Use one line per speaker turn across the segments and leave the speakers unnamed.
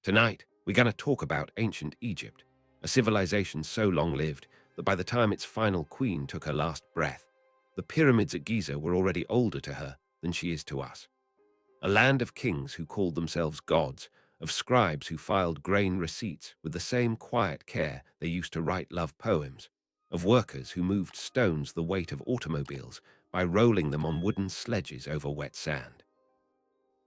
Tonight, we're going to talk about ancient Egypt, a civilization so long-lived that by the time its final queen took her last breath, the pyramids at Giza were already older to her than she is to us. A land of kings who called themselves gods, of scribes who filed grain receipts with the same quiet care they used to write love poems, of workers who moved stones the weight of automobiles by rolling them on wooden sledges over wet sand.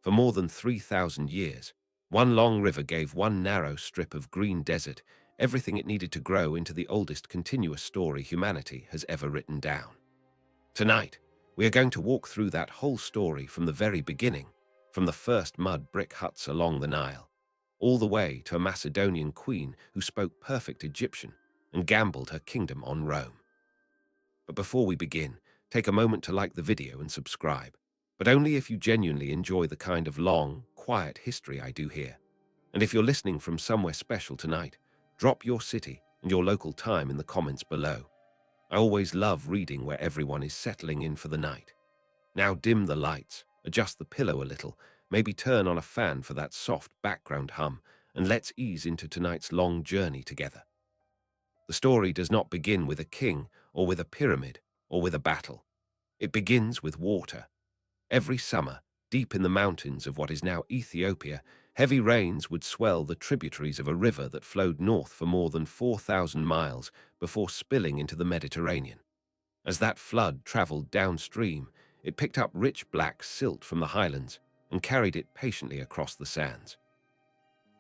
For more than 3,000 years, one long river gave one narrow strip of green desert everything it needed to grow into the oldest continuous story humanity has ever written down. Tonight, we are going to walk through that whole story from the very beginning, from the first mud brick huts along the Nile, all the way to a Macedonian queen who spoke perfect Egyptian and gambled her kingdom on Rome. But before we begin, take a moment to like the video and subscribe, but only if you genuinely enjoy the kind of long, quiet history I do here. And if you're listening from somewhere special tonight, drop your city and your local time in the comments below. I always love reading where everyone is settling in for the night. Now dim the lights, adjust the pillow a little, maybe turn on a fan for that soft background hum, and let's ease into tonight's long journey together. The story does not begin with a king, or with a pyramid, or with a battle. It begins with water. Every summer, deep in the mountains of what is now Ethiopia, heavy rains would swell the tributaries of a river that flowed north for more than 4,000 miles before spilling into the Mediterranean. As that flood traveled downstream, it picked up rich black silt from the highlands and carried it patiently across the sands.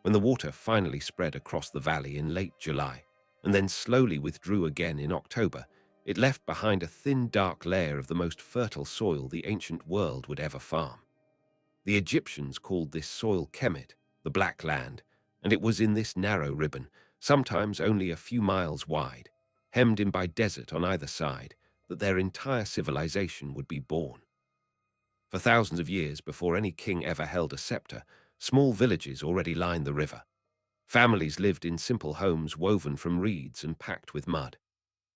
When the water finally spread across the valley in late July, and then slowly withdrew again in October, it left behind a thin, dark layer of the most fertile soil the ancient world would ever farm. The Egyptians called this soil Kemet, the Black Land, and it was in this narrow ribbon, sometimes only a few miles wide, hemmed in by desert on either side, that their entire civilization would be born. For thousands of years before any king ever held a scepter, small villages already lined the river. Families lived in simple homes woven from reeds and packed with mud.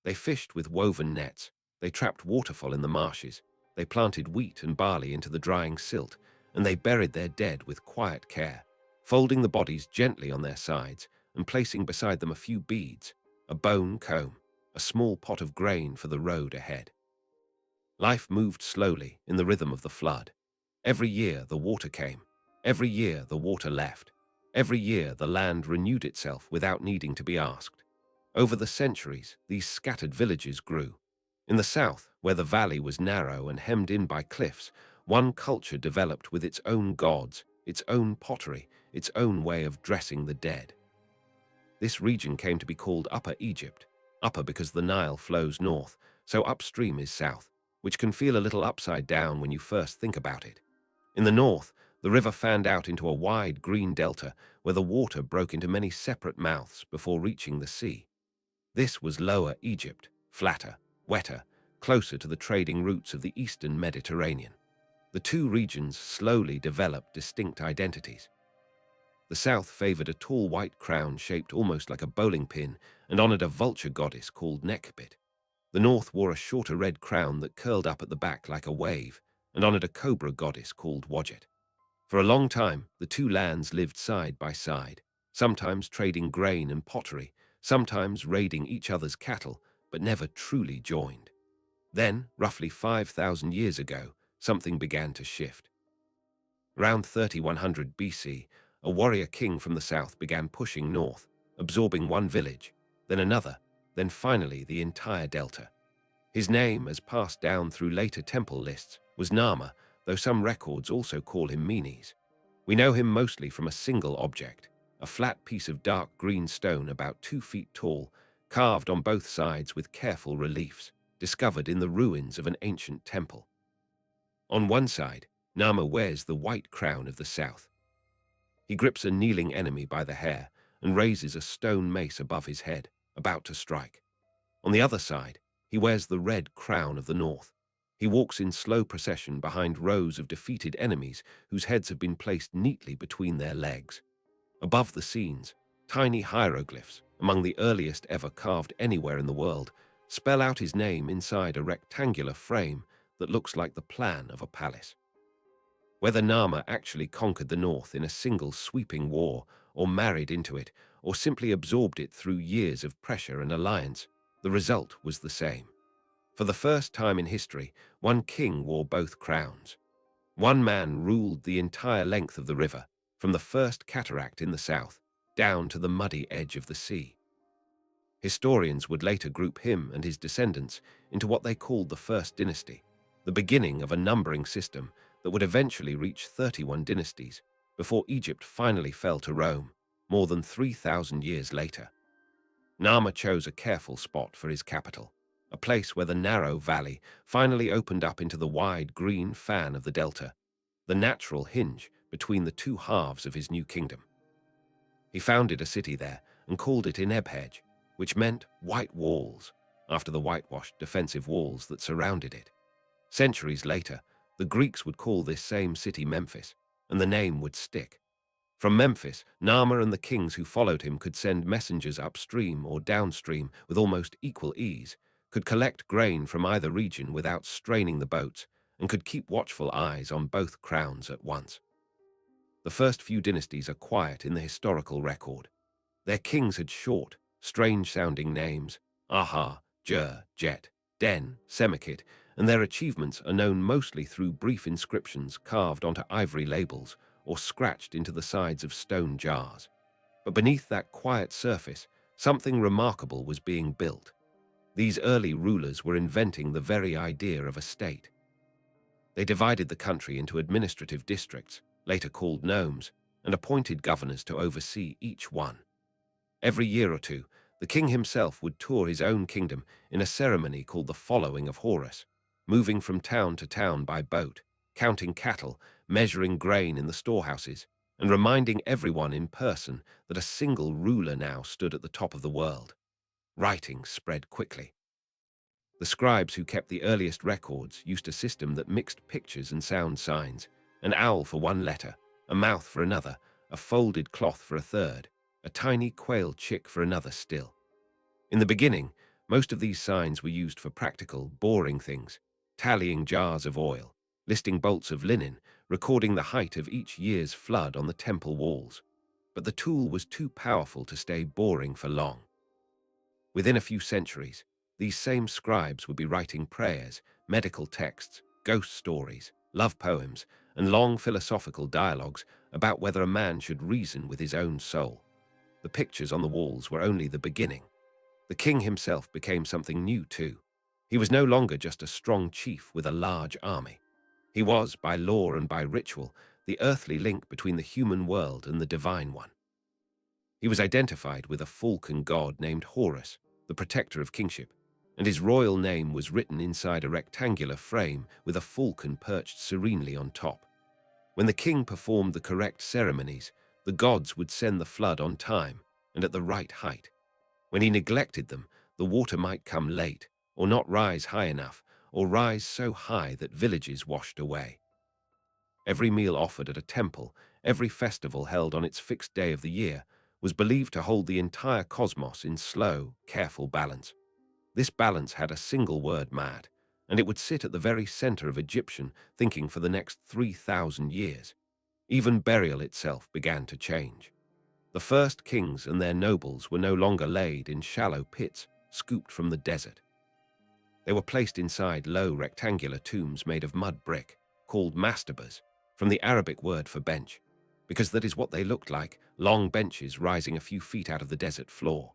They fished with woven nets, they trapped waterfowl in the marshes, they planted wheat and barley into the drying silt, and they buried their dead with quiet care, folding the bodies gently on their sides and placing beside them a few beads, a bone comb, a small pot of grain for the road ahead. Life moved slowly in the rhythm of the flood. Every year the water came, every year the water left, every year the land renewed itself without needing to be asked. Over the centuries, these scattered villages grew. In the south, where the valley was narrow and hemmed in by cliffs, one culture developed with its own gods, its own pottery, its own way of dressing the dead. This region came to be called Upper Egypt, upper because the Nile flows north, so upstream is south, which can feel a little upside down when you first think about it. In the north, the river fanned out into a wide green delta where the water broke into many separate mouths before reaching the sea. This was Lower Egypt, flatter, wetter, closer to the trading routes of the eastern Mediterranean. The two regions slowly developed distinct identities. The south favored a tall white crown shaped almost like a bowling pin and honored a vulture goddess called Nekhbit. The north wore a shorter red crown that curled up at the back like a wave and honored a cobra goddess called Wadjet. For a long time, the two lands lived side by side, sometimes trading grain and pottery, sometimes raiding each other's cattle, but never truly joined. Then, roughly 5,000 years ago, something began to shift. Around 3100 BC, a warrior king from the south began pushing north, absorbing one village, then another, then finally the entire delta. His name, as passed down through later temple lists, was Nama, though some records also call him Menes. We know him mostly from a single object, a flat piece of dark green stone about 2 feet tall, carved on both sides with careful reliefs, discovered in the ruins of an ancient temple. On one side, Nama wears the white crown of the south. He grips a kneeling enemy by the hair and raises a stone mace above his head, about to strike. On the other side, he wears the red crown of the north. He walks in slow procession behind rows of defeated enemies whose heads have been placed neatly between their legs. Above the scenes, tiny hieroglyphs, among the earliest ever carved anywhere in the world, spell out his name inside a rectangular frame that looks like the plan of a palace. Whether Nama actually conquered the north in a single sweeping war, or married into it, or simply absorbed it through years of pressure and alliance, the result was the same. For the first time in history, one king wore both crowns. One man ruled the entire length of the river, from the first cataract in the south, down to the muddy edge of the sea. Historians would later group him and his descendants into what they called the First Dynasty, the beginning of a numbering system that would eventually reach 31 dynasties before Egypt finally fell to Rome, more than 3,000 years later. Nama chose a careful spot for his capital, a place where the narrow valley finally opened up into the wide green fan of the delta, the natural hinge between the two halves of his new kingdom. He founded a city there and called it Inebhej, which meant white walls, after the whitewashed defensive walls that surrounded it. Centuries later, the Greeks would call this same city Memphis, and the name would stick. From Memphis, Nama and the kings who followed him could send messengers upstream or downstream with almost equal ease, could collect grain from either region without straining the boats, and could keep watchful eyes on both crowns at once. The first few dynasties are quiet in the historical record. Their kings had short, strange-sounding names: Aha, Jer, Jet, Den, Semikit, and their achievements are known mostly through brief inscriptions carved onto ivory labels or scratched into the sides of stone jars. But beneath that quiet surface, something remarkable was being built. These early rulers were inventing the very idea of a state. They divided the country into administrative districts, later called nomes, and appointed governors to oversee each one. Every year or two, the king himself would tour his own kingdom in a ceremony called the Following of Horus, moving from town to town by boat, counting cattle, measuring grain in the storehouses, and reminding everyone in person that a single ruler now stood at the top of the world. Writing spread quickly. The scribes who kept the earliest records used a system that mixed pictures and sound signs: an owl for one letter, a mouth for another, a folded cloth for a third, a tiny quail chick for another still. In the beginning, most of these signs were used for practical, boring things: tallying jars of oil, listing bolts of linen, recording the height of each year's flood on the temple walls. But the tool was too powerful to stay boring for long. Within a few centuries, these same scribes would be writing prayers, medical texts, ghost stories, love poems, and long philosophical dialogues about whether a man should reason with his own soul. The pictures on the walls were only the beginning. The king himself became something new too. He was no longer just a strong chief with a large army. He was, by law and by ritual, the earthly link between the human world and the divine one. He was identified with a falcon god named Horus, the protector of kingship, and his royal name was written inside a rectangular frame with a falcon perched serenely on top. When the king performed the correct ceremonies, the gods would send the flood on time and at the right height. When he neglected them, the water might come late, or not rise high enough, or rise so high that villages washed away. Every meal offered at a temple, every festival held on its fixed day of the year, was believed to hold the entire cosmos in slow, careful balance. This balance had a single word: mad, and it would sit at the very center of Egyptian thinking for the next 3,000 years. Even burial itself began to change. The first kings and their nobles were no longer laid in shallow pits scooped from the desert. They were placed inside low rectangular tombs made of mud brick, called mastabas, from the Arabic word for bench, because that is what they looked like: long benches rising a few feet out of the desert floor.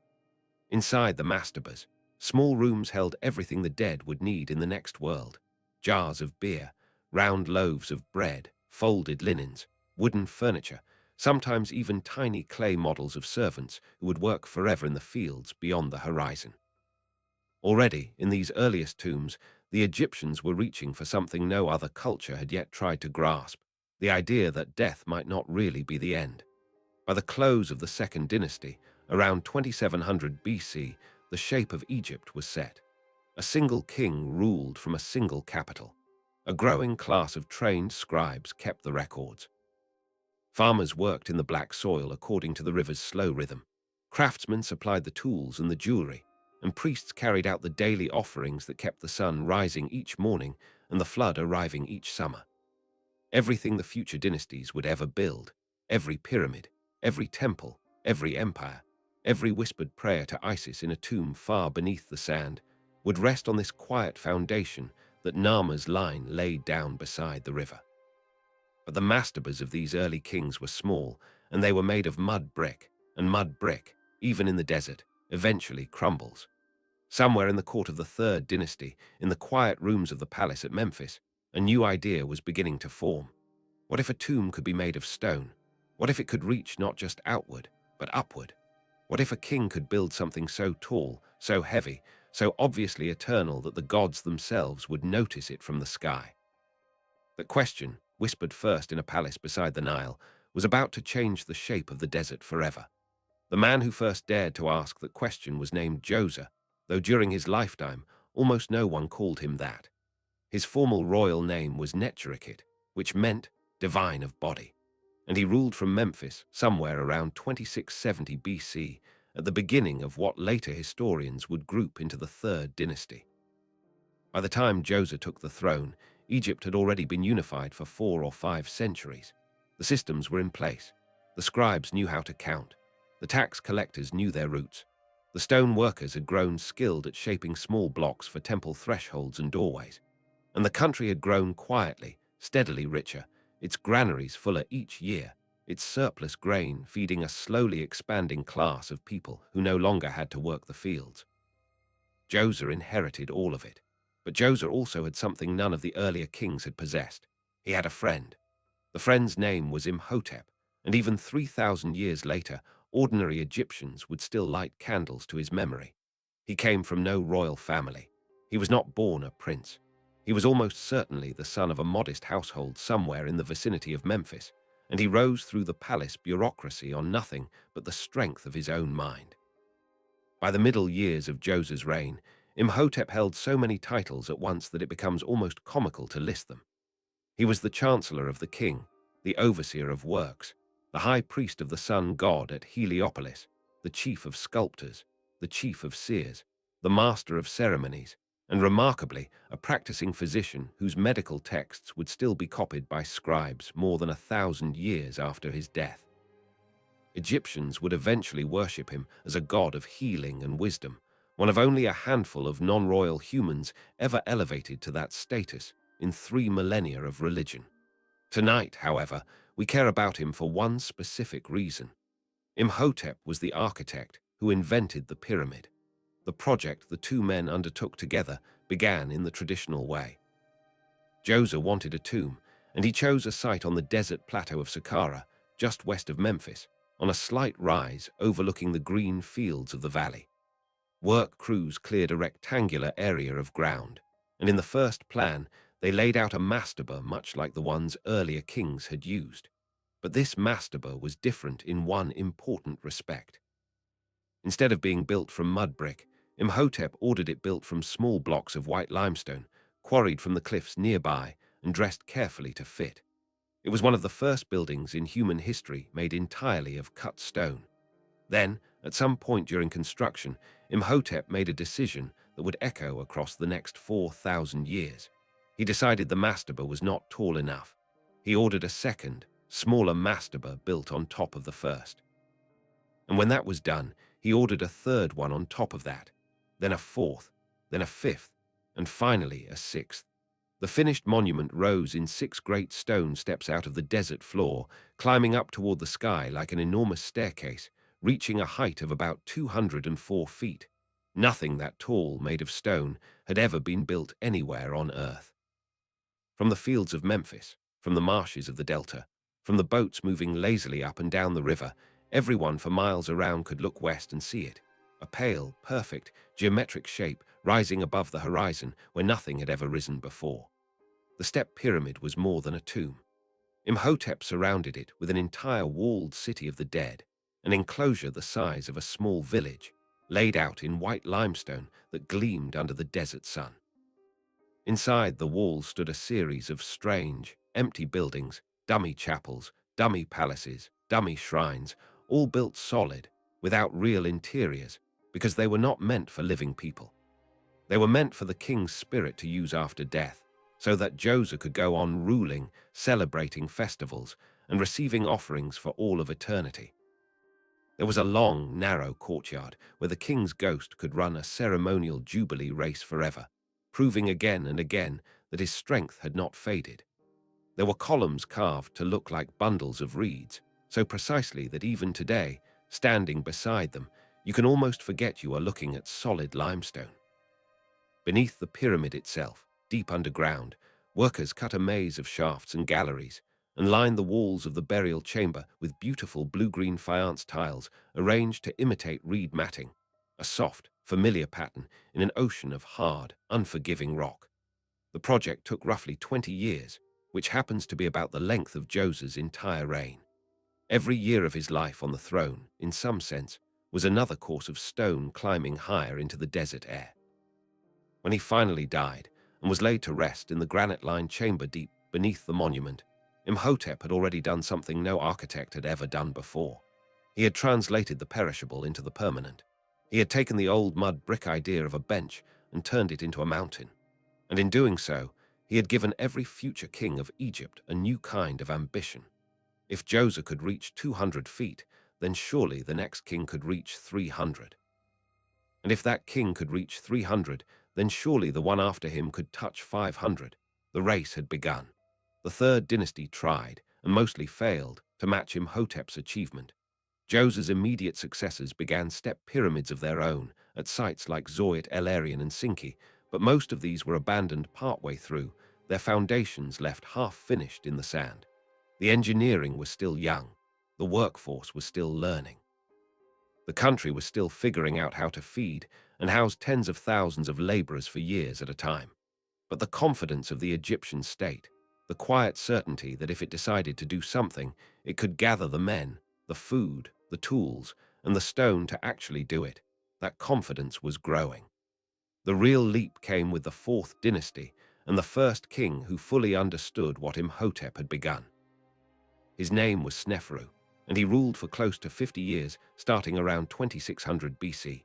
Inside the mastabas, small rooms held everything the dead would need in the next world: jars of beer, round loaves of bread, folded linens, wooden furniture, sometimes even tiny clay models of servants who would work forever in the fields beyond the horizon. Already, in these earliest tombs, the Egyptians were reaching for something no other culture had yet tried to grasp: the idea that death might not really be the end. By the close of the Second Dynasty, around 2700 BC, the shape of Egypt was set. A single king ruled from a single capital. A growing class of trained scribes kept the records. Farmers worked in the black soil according to the river's slow rhythm. Craftsmen supplied the tools and the jewelry, and priests carried out the daily offerings that kept the sun rising each morning and the flood arriving each summer. Everything the future dynasties would ever build, every pyramid, every temple, every empire, every whispered prayer to Isis in a tomb far beneath the sand, would rest on this quiet foundation that Nama's line laid down beside the river. But the mastabas of these early kings were small, and they were made of mud brick, and mud brick, even in the desert, eventually crumbles. Somewhere in the court of the Third Dynasty, in the quiet rooms of the palace at Memphis, a new idea was beginning to form. What if a tomb could be made of stone? What if it could reach not just outward, but upward? What if a king could build something so tall, so heavy, so obviously eternal that the gods themselves would notice it from the sky? That question, whispered first in a palace beside the Nile, was about to change the shape of the desert forever. The man who first dared to ask that question was named Djoser, though during his lifetime almost no one called him that. His formal royal name was Necherikit, which meant divine of body, and he ruled from Memphis somewhere around 2670 BC, at the beginning of what later historians would group into the Third Dynasty. By the time Djoser took the throne, Egypt had already been unified for 4 or 5 centuries. The systems were in place. The scribes knew how to count. The tax collectors knew their routes. The stone workers had grown skilled at shaping small blocks for temple thresholds and doorways. And the country had grown quietly, steadily richer, its granaries fuller each year, its surplus grain feeding a slowly expanding class of people who no longer had to work the fields. Djoser inherited all of it. But Djoser also had something none of the earlier kings had possessed. He had a friend. The friend's name was Imhotep, and even 3,000 years later, ordinary Egyptians would still light candles to his memory. He came from no royal family. He was not born a prince. He was almost certainly the son of a modest household somewhere in the vicinity of Memphis, and he rose through the palace bureaucracy on nothing but the strength of his own mind. By the middle years of Djoser's reign, Imhotep held so many titles at once that it becomes almost comical to list them. He was the chancellor of the king, the overseer of works, the high priest of the sun god at Heliopolis, the chief of sculptors, the chief of seers, the master of ceremonies, and remarkably, a practicing physician whose medical texts would still be copied by scribes more than 1,000 years after his death. Egyptians would eventually worship him as a god of healing and wisdom, one of only a handful of non-royal humans ever elevated to that status in 3 millennia of religion. Tonight, however, we care about him for one specific reason. Imhotep was the architect who invented the pyramid. The project the two men undertook together began in the traditional way. Djoser wanted a tomb, and he chose a site on the desert plateau of Saqqara, just west of Memphis, on a slight rise overlooking the green fields of the valley. Work crews cleared a rectangular area of ground, and in the first plan, they laid out a mastaba much like the ones earlier kings had used. But this mastaba was different in one important respect. Instead of being built from mud brick, Imhotep ordered it built from small blocks of white limestone, quarried from the cliffs nearby and dressed carefully to fit. It was one of the first buildings in human history made entirely of cut stone. Then, at some point during construction, Imhotep made a decision that would echo across the next 4,000 years. He decided the mastaba was not tall enough. He ordered a second, smaller mastaba built on top of the first. And when that was done, he ordered a third one on top of that, then a fourth, then a fifth, and finally a sixth. The finished monument rose in 6 great stone steps out of the desert floor, climbing up toward the sky like an enormous staircase, reaching a height of about 204 feet. Nothing that tall, made of stone, had ever been built anywhere on Earth. From the fields of Memphis, from the marshes of the Delta, from the boats moving lazily up and down the river, everyone for miles around could look west and see it. A pale, perfect, geometric shape rising above the horizon where nothing had ever risen before. The step pyramid was more than a tomb. Imhotep surrounded it with an entire walled city of the dead, an enclosure the size of a small village, laid out in white limestone that gleamed under the desert sun. Inside the walls stood a series of strange, empty buildings, dummy chapels, dummy palaces, dummy shrines, all built solid, without real interiors, because they were not meant for living people. They were meant for the king's spirit to use after death, so that Djoser could go on ruling, celebrating festivals, and receiving offerings for all of eternity. There was a long, narrow courtyard where the king's ghost could run a ceremonial jubilee race forever, proving again and again that his strength had not faded. There were columns carved to look like bundles of reeds, so precisely that even today, standing beside them, you can almost forget you are looking at solid limestone. Beneath the pyramid itself, deep underground, workers cut a maze of shafts and galleries and lined the walls of the burial chamber with beautiful blue-green faience tiles arranged to imitate reed matting, a soft, familiar pattern in an ocean of hard, unforgiving rock. The project took roughly 20 years, which happens to be about the length of Djoser's entire reign. Every year of his life on the throne, in some sense, was another course of stone climbing higher into the desert air. When he finally died and was laid to rest in the granite-lined chamber deep beneath the monument, Imhotep had already done something no architect had ever done before. He had translated the perishable into the permanent. He had taken the old mud brick idea of a bench and turned it into a mountain. And in doing so, he had given every future king of Egypt a new kind of ambition. If Djoser could reach 200 feet, then surely the next king could reach 300. And if that king could reach 300, then surely the one after him could touch 500. The race had begun. The third dynasty tried, and mostly failed, to match Imhotep's achievement. Djoser's immediate successors began step pyramids of their own at sites like Zoit, El Arian, and Sinki, but most of these were abandoned partway through, their foundations left half-finished in the sand. The engineering was still young. The workforce was still learning. The country was still figuring out how to feed and house tens of thousands of laborers for years at a time. But the confidence of the Egyptian state, the quiet certainty that if it decided to do something, it could gather the men, the food, the tools, and the stone to actually do it, that confidence was growing. The real leap came with the fourth dynasty and the first king who fully understood what Imhotep had begun. His name was Sneferu, and he ruled for close to 50 years, starting around 2600 BC.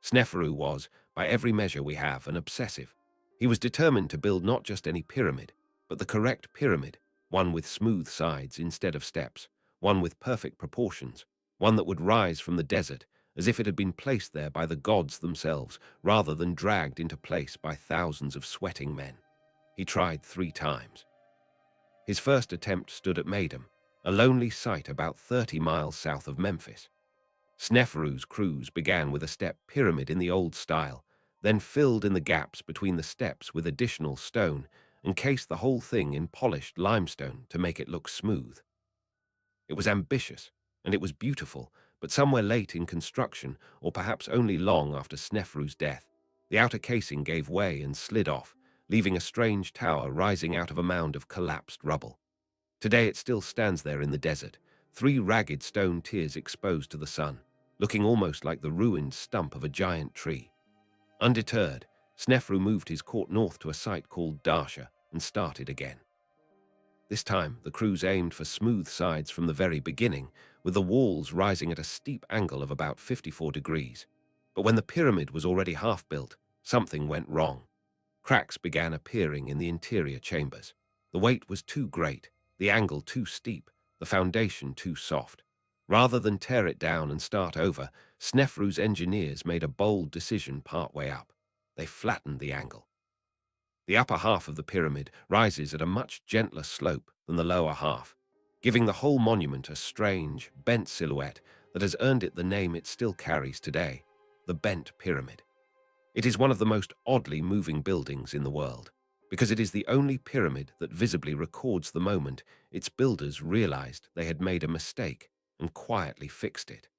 Sneferu was, by every measure we have, an obsessive. He was determined to build not just any pyramid, but the correct pyramid, one with smooth sides instead of steps, one with perfect proportions, one that would rise from the desert as if it had been placed there by the gods themselves, rather than dragged into place by thousands of sweating men. He tried 3 times. His first attempt stood at Madam, a lonely site about 30 miles south of Memphis. Sneferu's cruise began with a step pyramid in the old style, then filled in the gaps between the steps with additional stone and cased the whole thing in polished limestone to make it look smooth. It was ambitious, and it was beautiful, but somewhere late in construction, or perhaps only long after Sneferu's death, the outer casing gave way and slid off, leaving a strange tower rising out of a mound of collapsed rubble. Today it still stands there in the desert, 3 ragged stone tiers exposed to the sun, looking almost like the ruined stump of a giant tree. Undeterred, Sneferu moved his court north to a site called Darsha and started again. This time, the crews aimed for smooth sides from the very beginning, with the walls rising at a steep angle of about 54 degrees. But when the pyramid was already half built, something went wrong. Cracks began appearing in the interior chambers. The weight was too great, the angle too steep, the foundation too soft. Rather than tear it down and start over, Sneferu's engineers made a bold decision partway up. They flattened the angle. The upper half of the pyramid rises at a much gentler slope than the lower half, giving the whole monument a strange, bent silhouette that has earned it the name it still carries today, the Bent Pyramid. It is one of the most oddly moving buildings in the world, because it is the only pyramid that visibly records the moment its builders realized they had made a mistake and quietly fixed it.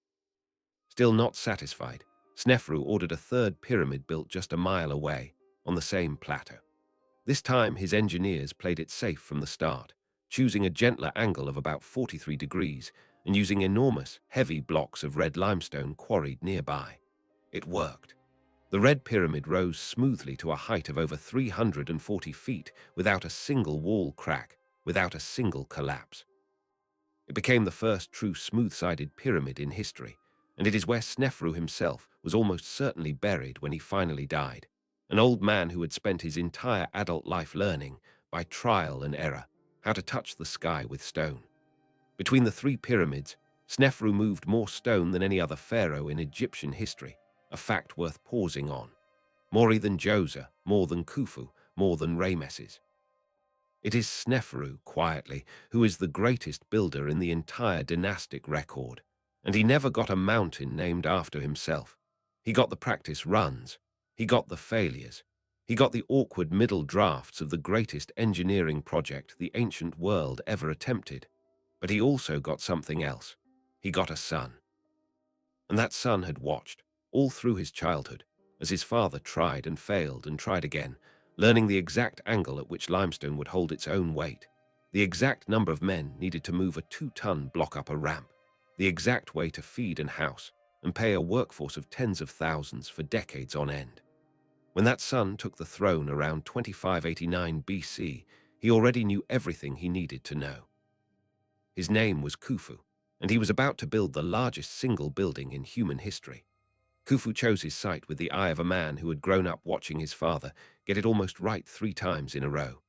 Still not satisfied, Sneferu ordered a third pyramid built just a mile away, on the same plateau. This time his engineers played it safe from the start, choosing a gentler angle of about 43 degrees and using enormous, heavy blocks of red limestone quarried nearby. It worked. The red pyramid rose smoothly to a height of over 340 feet without a single wall crack, without a single collapse. It became the first true smooth-sided pyramid in history, and it is where Sneferu himself was almost certainly buried when he finally died, an old man who had spent his entire adult life learning, by trial and error, how to touch the sky with stone. Between the three pyramids, Sneferu moved more stone than any other pharaoh in Egyptian history, a fact worth pausing on. More than Djoser, more than Khufu, more than Ramesses. It is Sneferu, quietly, who is the greatest builder in the entire dynastic record, and he never got a mountain named after himself. He got the practice runs, he got the failures, he got the awkward middle drafts of the greatest engineering project the ancient world ever attempted. But he also got something else. He got a son. And that son had watched, all through his childhood, as his father tried and failed and tried again, learning the exact angle at which limestone would hold its own weight, the exact number of men needed to move a 2-ton block up a ramp, the exact way to feed and house, and pay a workforce of tens of thousands for decades on end. When that son took the throne around 2589 BC, he already knew everything he needed to know. His name was Khufu, and he was about to build the largest single building in human history. Khufu chose his site with the eye of a man who had grown up watching his father get it almost right 3 times in a row.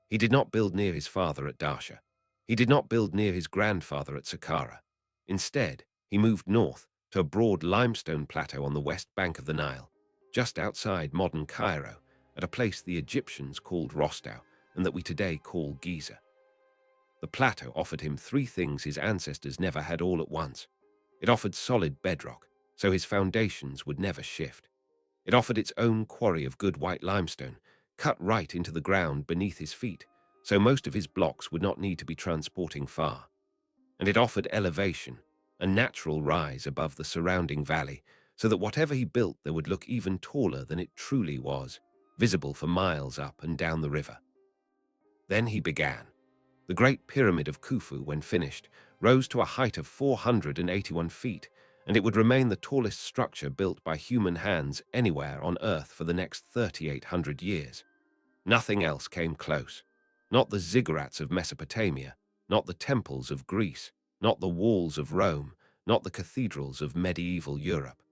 He did not build near his father at Darsha. He did not build near his grandfather at Saqqara. Instead, he moved north to a broad limestone plateau on the west bank of the Nile, just outside modern Cairo, at a place the Egyptians called Rostau and that we today call Giza. The plateau offered him 3 things his ancestors never had all at once. It offered solid bedrock, so his foundations would never shift. It offered its own quarry of good white limestone, cut right into the ground beneath his feet, so most of his blocks would not need to be transporting far. And it offered elevation, a natural rise above the surrounding valley, so that whatever he built there would look even taller than it truly was, visible for miles up and down the river. Then he began. The Great Pyramid of Khufu, when finished, rose to a height of 481 feet, and it would remain the tallest structure built by human hands anywhere on Earth for the next 3,800 years. Nothing else came close. Not the ziggurats of Mesopotamia, not the temples of Greece, not the walls of Rome, not the cathedrals of medieval Europe.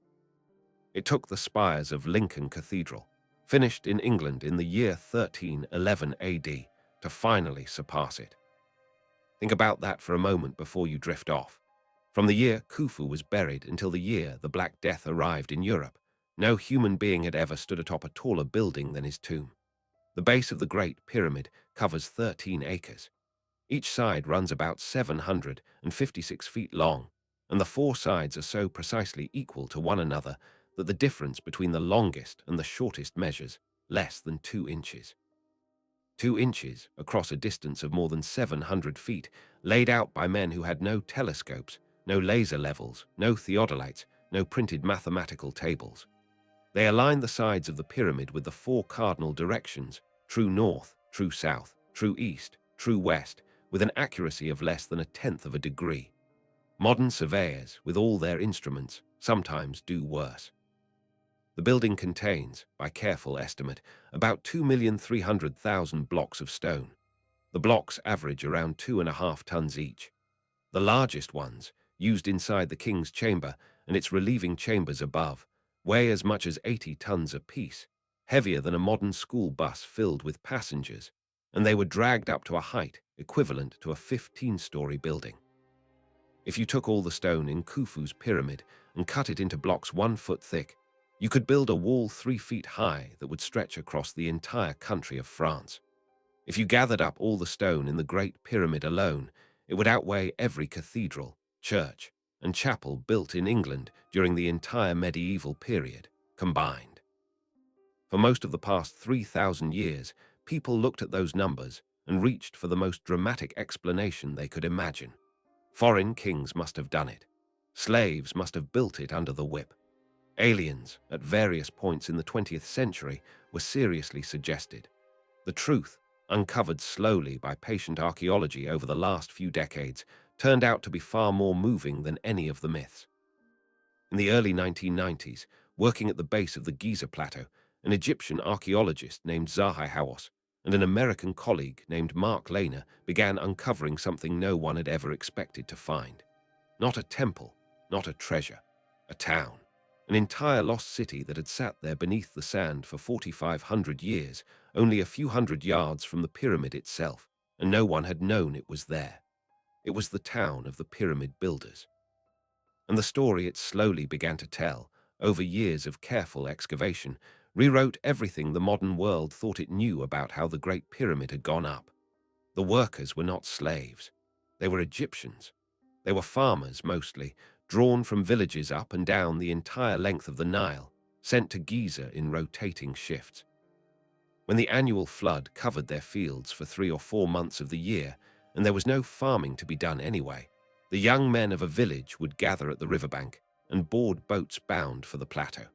It took the spires of Lincoln Cathedral, finished in England in the year 1311 AD, to finally surpass it. Think about that for a moment before you drift off. From the year Khufu was buried until the year the Black Death arrived in Europe, no human being had ever stood atop a taller building than his tomb. The base of the Great Pyramid covers 13 acres. Each side runs about 756 feet long, and the 4 sides are so precisely equal to one another that the difference between the longest and the shortest measures less than 2 inches. 2 inches across a distance of more than 700 feet, laid out by men who had no telescopes, no laser levels, no theodolites, no printed mathematical tables. They aligned the sides of the pyramid with the 4 cardinal directions, true north, true south, true east, true west, with an accuracy of less than 1/10 of a degree. Modern surveyors, with all their instruments, sometimes do worse. The building contains, by careful estimate, about 2,300,000 blocks of stone. The blocks average around 2.5 tons each. The largest ones, used inside the king's chamber and its relieving chambers above, weigh as much as 80 tons apiece, heavier than a modern school bus filled with passengers, and they were dragged up to a height equivalent to a 15-story building. If you took all the stone in Khufu's pyramid and cut it into blocks 1 foot thick, you could build a wall 3 feet high that would stretch across the entire country of France. If you gathered up all the stone in the Great Pyramid alone, it would outweigh every cathedral, church, and chapel built in England during the entire medieval period, combined. For most of the past 3,000 years, people looked at those numbers and reached for the most dramatic explanation they could imagine. Foreign kings must have done it. Slaves must have built it under the whip. Aliens, at various points in the 20th century, were seriously suggested. The truth, uncovered slowly by patient archaeology over the last few decades, turned out to be far more moving than any of the myths. In the early 1990s, working at the base of the Giza Plateau, an Egyptian archaeologist named Zahi Hawass and an American colleague named Mark Lehner began uncovering something no one had ever expected to find. Not a temple, not a treasure, a town. An entire lost city that had sat there beneath the sand for 4,500 years, only a few hundred yards from the pyramid itself, and no one had known it was there. It was the town of the pyramid builders. And the story it slowly began to tell, over years of careful excavation, rewrote everything the modern world thought it knew about how the Great Pyramid had gone up. The workers were not slaves. They were Egyptians. They were farmers, mostly, drawn from villages up and down the entire length of the Nile, sent to Giza in rotating shifts. When the annual flood covered their fields for 3 or 4 months of the year, and there was no farming to be done anyway, the young men of a village would gather at the riverbank and board boats bound for the plateau.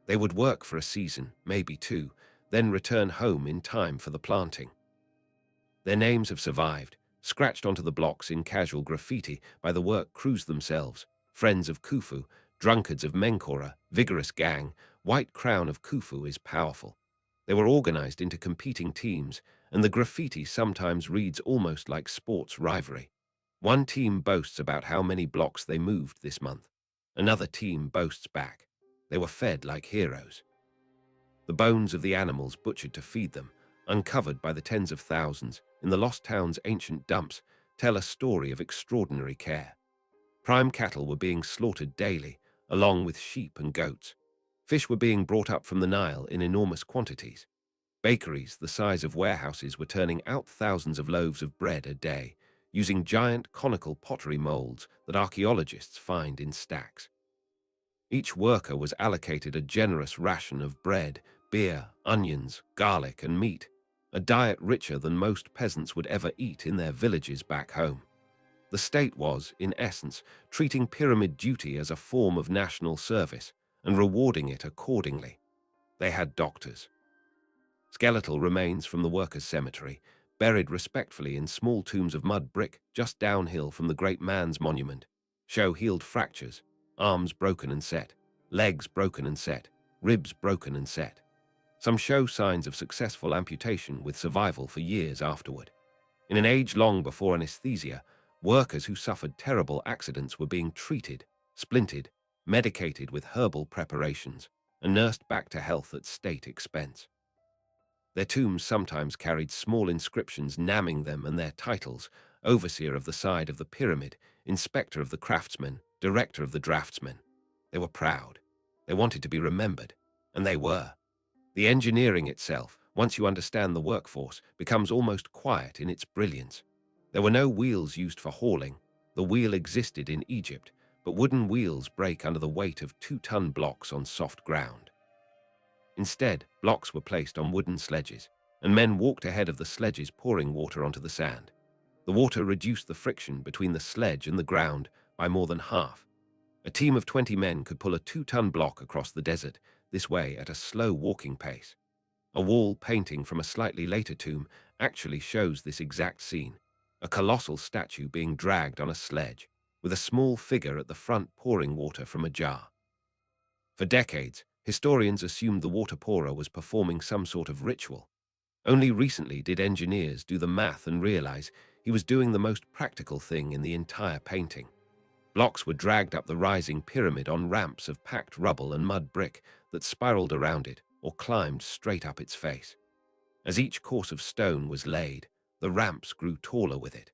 They would work for a season, maybe two, then return home in time for the planting. Their names have survived, scratched onto the blocks in casual graffiti by the work crews themselves: Friends of Khufu, Drunkards of Menkora, Vigorous Gang. White Crown of Khufu is powerful. They were organized into competing teams, and the graffiti sometimes reads almost like sports rivalry. One team boasts about how many blocks they moved this month. Another team boasts back. They were fed like heroes. The bones of the animals butchered to feed them, uncovered by the tens of thousands in the lost town's ancient dumps, tell a story of extraordinary care. Prime cattle were being slaughtered daily, along with sheep and goats. Fish were being brought up from the Nile in enormous quantities. Bakeries the size of warehouses were turning out thousands of loaves of bread a day, using giant conical pottery molds that archaeologists find in stacks. Each worker was allocated a generous ration of bread, beer, onions, garlic, and meat, a diet richer than most peasants would ever eat in their villages back home. The state was, in essence, treating pyramid duty as a form of national service and rewarding it accordingly. They had doctors. Skeletal remains from the workers' cemetery, buried respectfully in small tombs of mud brick just downhill from the great man's monument, show healed fractures, arms broken and set, legs broken and set, ribs broken and set. Some show signs of successful amputation with survival for years afterward. In an age long before anesthesia, workers who suffered terrible accidents were being treated, splinted, medicated with herbal preparations, and nursed back to health at state expense. Their tombs sometimes carried small inscriptions naming them and their titles: overseer of the side of the pyramid, inspector of the craftsmen, director of the draftsmen. They were proud. They wanted to be remembered, and they were. The engineering itself, once you understand the workforce, becomes almost quiet in its brilliance. There were no wheels used for hauling. The wheel existed in Egypt, but wooden wheels break under the weight of 2-ton blocks on soft ground. Instead, blocks were placed on wooden sledges, and men walked ahead of the sledges pouring water onto the sand. The water reduced the friction between the sledge and the ground by more than half. A team of 20 men could pull a 2-ton block across the desert, this way at a slow walking pace. A wall painting from a slightly later tomb actually shows this exact scene: a colossal statue being dragged on a sledge, with a small figure at the front pouring water from a jar. For decades, historians assumed the water pourer was performing some sort of ritual. Only recently did engineers do the math and realize he was doing the most practical thing in the entire painting. Blocks were dragged up the rising pyramid on ramps of packed rubble and mud brick that spiraled around it or climbed straight up its face. As each course of stone was laid, the ramps grew taller with it.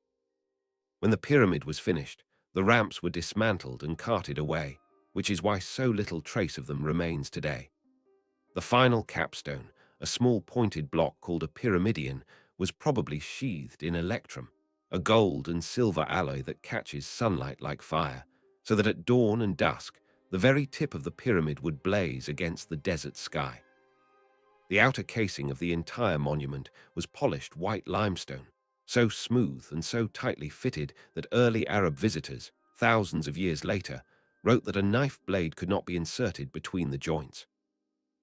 When the pyramid was finished, the ramps were dismantled and carted away, which is why so little trace of them remains today. The final capstone, a small pointed block called a pyramidion, was probably sheathed in electrum, a gold and silver alloy that catches sunlight like fire, so that at dawn and dusk, the very tip of the pyramid would blaze against the desert sky. The outer casing of the entire monument was polished white limestone, so smooth and so tightly fitted that early Arab visitors, thousands of years later, wrote that a knife blade could not be inserted between the joints.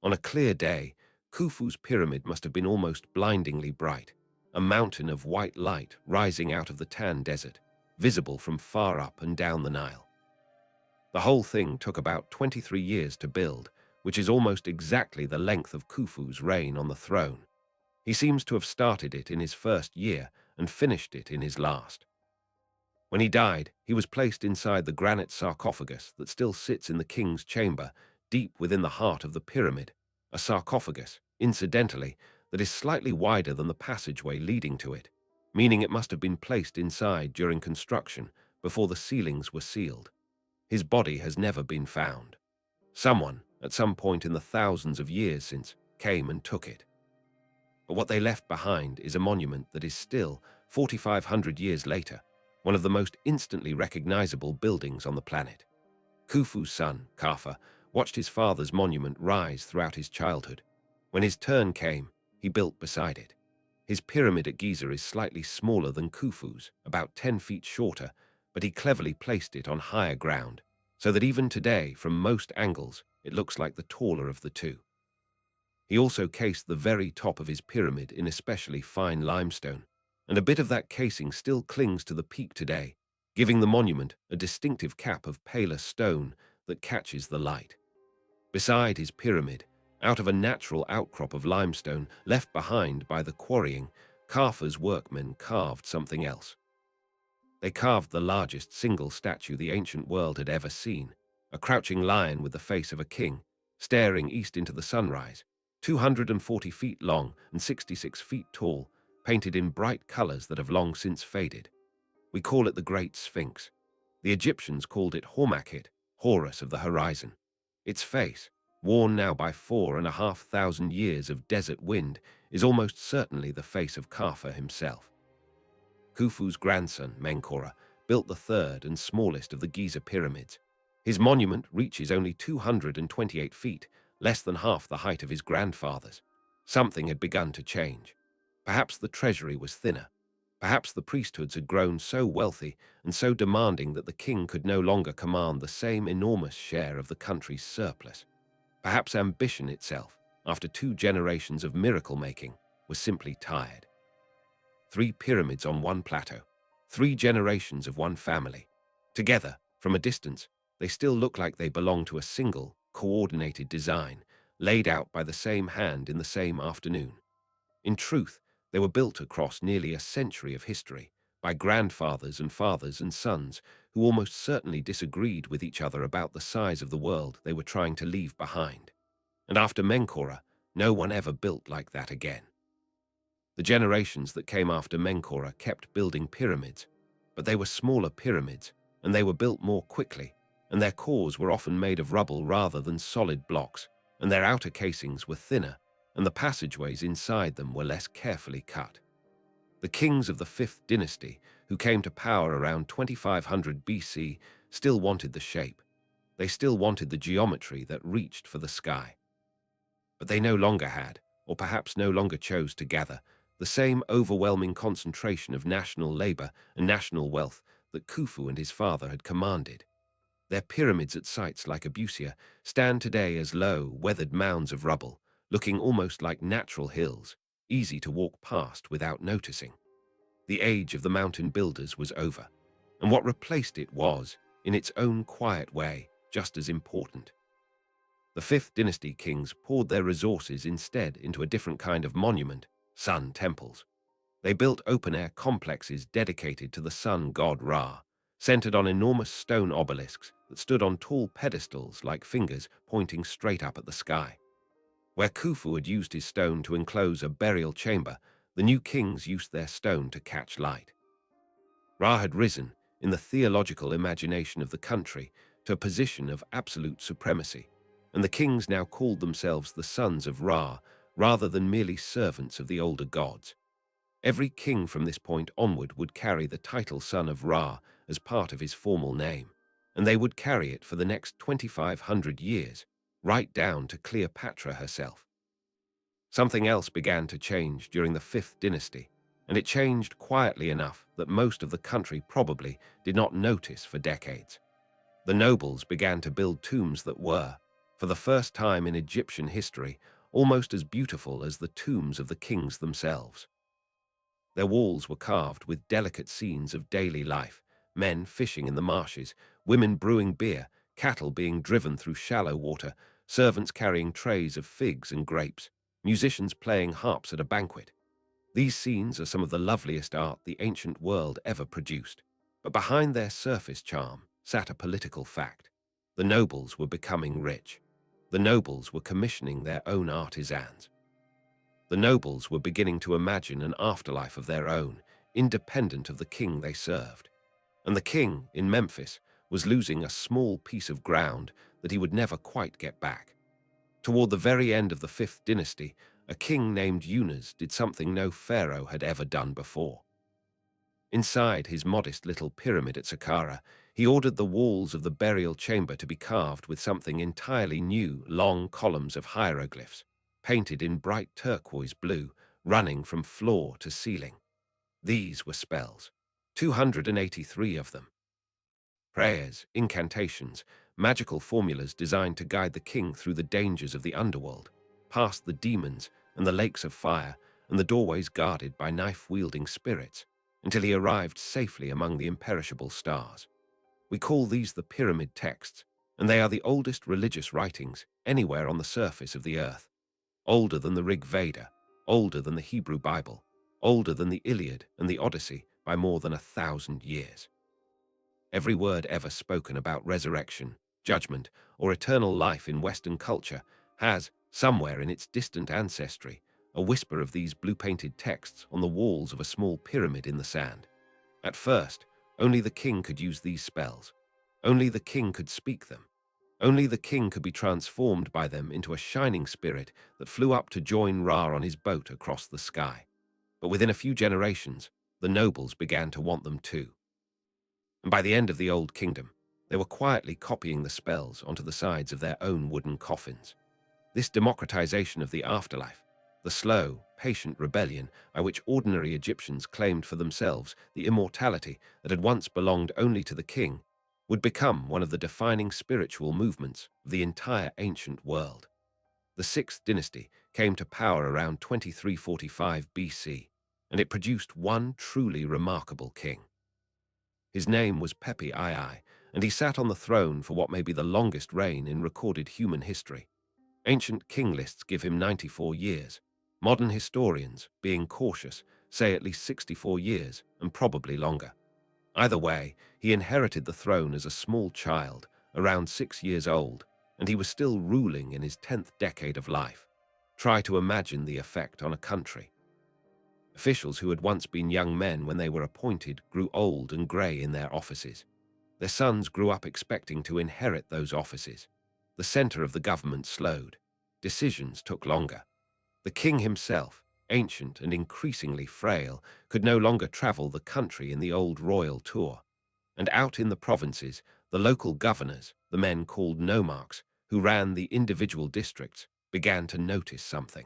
On a clear day, Khufu's pyramid must have been almost blindingly bright, a mountain of white light rising out of the tan desert, visible from far up and down the Nile. The whole thing took about 23 years to build, which is almost exactly the length of Khufu's reign on the throne. He seems to have started it in his first year and finished it in his last. When he died, he was placed inside the granite sarcophagus that still sits in the king's chamber, deep within the heart of the pyramid, a sarcophagus, incidentally, that is slightly wider than the passageway leading to it, meaning it must have been placed inside during construction before the ceilings were sealed. His body has never been found. Someone, at some point in the thousands of years since, came and took it. But what they left behind is a monument that is still, 4,500 years later, one of the most instantly recognizable buildings on the planet. Khufu's son, Kaffa, watched his father's monument rise throughout his childhood. When his turn came, he built beside it. His pyramid at Giza is slightly smaller than Khufu's, about 10 feet shorter, but he cleverly placed it on higher ground, so that even today, from most angles, it looks like the taller of the two. He also cased the very top of his pyramid in especially fine limestone, and a bit of that casing still clings to the peak today, giving the monument a distinctive cap of paler stone that catches the light. Beside his pyramid, out of a natural outcrop of limestone left behind by the quarrying, Kaffa's workmen carved something else. They carved the largest single statue the ancient world had ever seen, a crouching lion with the face of a king, staring east into the sunrise, 240 feet long and 66 feet tall, painted in bright colors that have long since faded. We call it the Great Sphinx. The Egyptians called it Hormakhet, Horus of the horizon. Its face, worn now by 4,500 years of desert wind, is almost certainly the face of Kaffa himself. Khufu's grandson, Menkaure, built the third and smallest of the Giza pyramids. His monument reaches only 228 feet, less than half the height of his grandfather's. Something had begun to change. Perhaps the treasury was thinner. Perhaps the priesthoods had grown so wealthy and so demanding that the king could no longer command the same enormous share of the country's surplus. Perhaps ambition itself, after 2 generations of miracle-making, was simply tired. 3 pyramids on one plateau, 3 generations of one family. Together, from a distance, they still look like they belong to a single, coordinated design, laid out by the same hand in the same afternoon. In truth, they were built across nearly a century of history, by grandfathers and fathers and sons who almost certainly disagreed with each other about the size of the world they were trying to leave behind. And after Menkaure, no one ever built like that again. The generations that came after Menkaure kept building pyramids, but they were smaller pyramids, and they were built more quickly, and their cores were often made of rubble rather than solid blocks, and their outer casings were thinner, and the passageways inside them were less carefully cut. The kings of the 5th dynasty, who came to power around 2500 BC, still wanted the shape. They still wanted the geometry that reached for the sky. But they no longer had, or perhaps no longer chose to gather, the same overwhelming concentration of national labor and national wealth that Khufu and his father had commanded. Their pyramids at sites like Abusia stand today as low, weathered mounds of rubble, looking almost like natural hills, easy to walk past without noticing. The age of the mountain builders was over, and what replaced it was, in its own quiet way, just as important. The 5th dynasty kings poured their resources instead into a different kind of monument, sun temples. They built open-air complexes dedicated to the sun god Ra, centered on enormous stone obelisks that stood on tall pedestals like fingers pointing straight up at the sky. Where Khufu had used his stone to enclose a burial chamber, the new kings used their stone to catch light. Ra had risen, in the theological imagination of the country, to a position of absolute supremacy, and the kings now called themselves the sons of Ra rather than merely servants of the older gods. Every king from this point onward would carry the title son of Ra as part of his formal name, and they would carry it for the next 2,500 years, right down to Cleopatra herself. Something else began to change during the 5th dynasty, and it changed quietly enough that most of the country probably did not notice for decades. The nobles began to build tombs that were, for the first time in Egyptian history, almost as beautiful as the tombs of the kings themselves. Their walls were carved with delicate scenes of daily life, men fishing in the marshes, women brewing beer, cattle being driven through shallow water, servants carrying trays of figs and grapes, musicians playing harps at a banquet. These scenes are some of the loveliest art the ancient world ever produced, but behind their surface charm sat a political fact. The nobles were becoming rich. The nobles were commissioning their own artisans. The nobles were beginning to imagine an afterlife of their own, independent of the king they served. And the king, in Memphis, was losing a small piece of ground that he would never quite get back. Toward the very end of the fifth dynasty, a king named Unas did something no pharaoh had ever done before. Inside his modest little pyramid at Saqqara, he ordered the walls of the burial chamber to be carved with something entirely new, long columns of hieroglyphs, painted in bright turquoise blue, running from floor to ceiling. These were spells, 283 of them. Prayers, incantations, magical formulas designed to guide the king through the dangers of the underworld, past the demons and the lakes of fire and the doorways guarded by knife-wielding spirits, until he arrived safely among the imperishable stars. We call these the pyramid texts, and they are the oldest religious writings anywhere on the surface of the earth. Older than the Rig Veda, older than the Hebrew Bible, older than the Iliad and the Odyssey by more than 1,000 years. Every word ever spoken about resurrection, judgment, or eternal life in Western culture has, somewhere in its distant ancestry, a whisper of these blue-painted texts on the walls of a small pyramid in the sand. At first, only the king could use these spells. Only the king could speak them. Only the king could be transformed by them into a shining spirit that flew up to join Ra on his boat across the sky. But within a few generations, the nobles began to want them too. And by the end of the Old Kingdom, they were quietly copying the spells onto the sides of their own wooden coffins. This democratization of the afterlife, the slow, patient rebellion by which ordinary Egyptians claimed for themselves the immortality that had once belonged only to the king, would become one of the defining spiritual movements of the entire ancient world. The Sixth Dynasty came to power around 2345 BC, and it produced one truly remarkable king. His name was Pepi II, and he sat on the throne for what may be the longest reign in recorded human history. Ancient king lists give him 94 years. Modern historians, being cautious, say at least 64 years, and probably longer. Either way, he inherited the throne as a small child, around 6 years old, and he was still ruling in his 10th decade of life. Try to imagine the effect on a country. Officials who had once been young men when they were appointed grew old and grey in their offices. Their sons grew up expecting to inherit those offices. The centre of the government slowed. Decisions took longer. The king himself, ancient and increasingly frail, could no longer travel the country in the old royal tour. And out in the provinces, the local governors, the men called nomarchs, who ran the individual districts, began to notice something.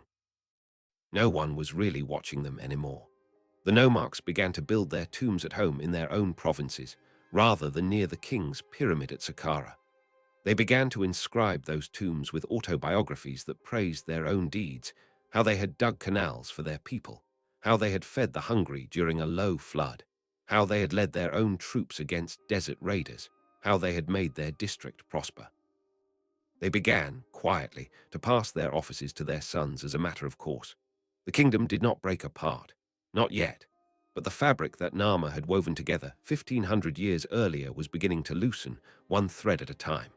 No one was really watching them anymore. The nomarchs began to build their tombs at home in their own provinces, rather than near the king's pyramid at Saqqara. They began to inscribe those tombs with autobiographies that praised their own deeds, how they had dug canals for their people, how they had fed the hungry during a low flood, how they had led their own troops against desert raiders, how they had made their district prosper. They began, quietly, to pass their offices to their sons as a matter of course. The kingdom did not break apart, not yet, but the fabric that Nama had woven together 1,500 years earlier was beginning to loosen, one thread at a time.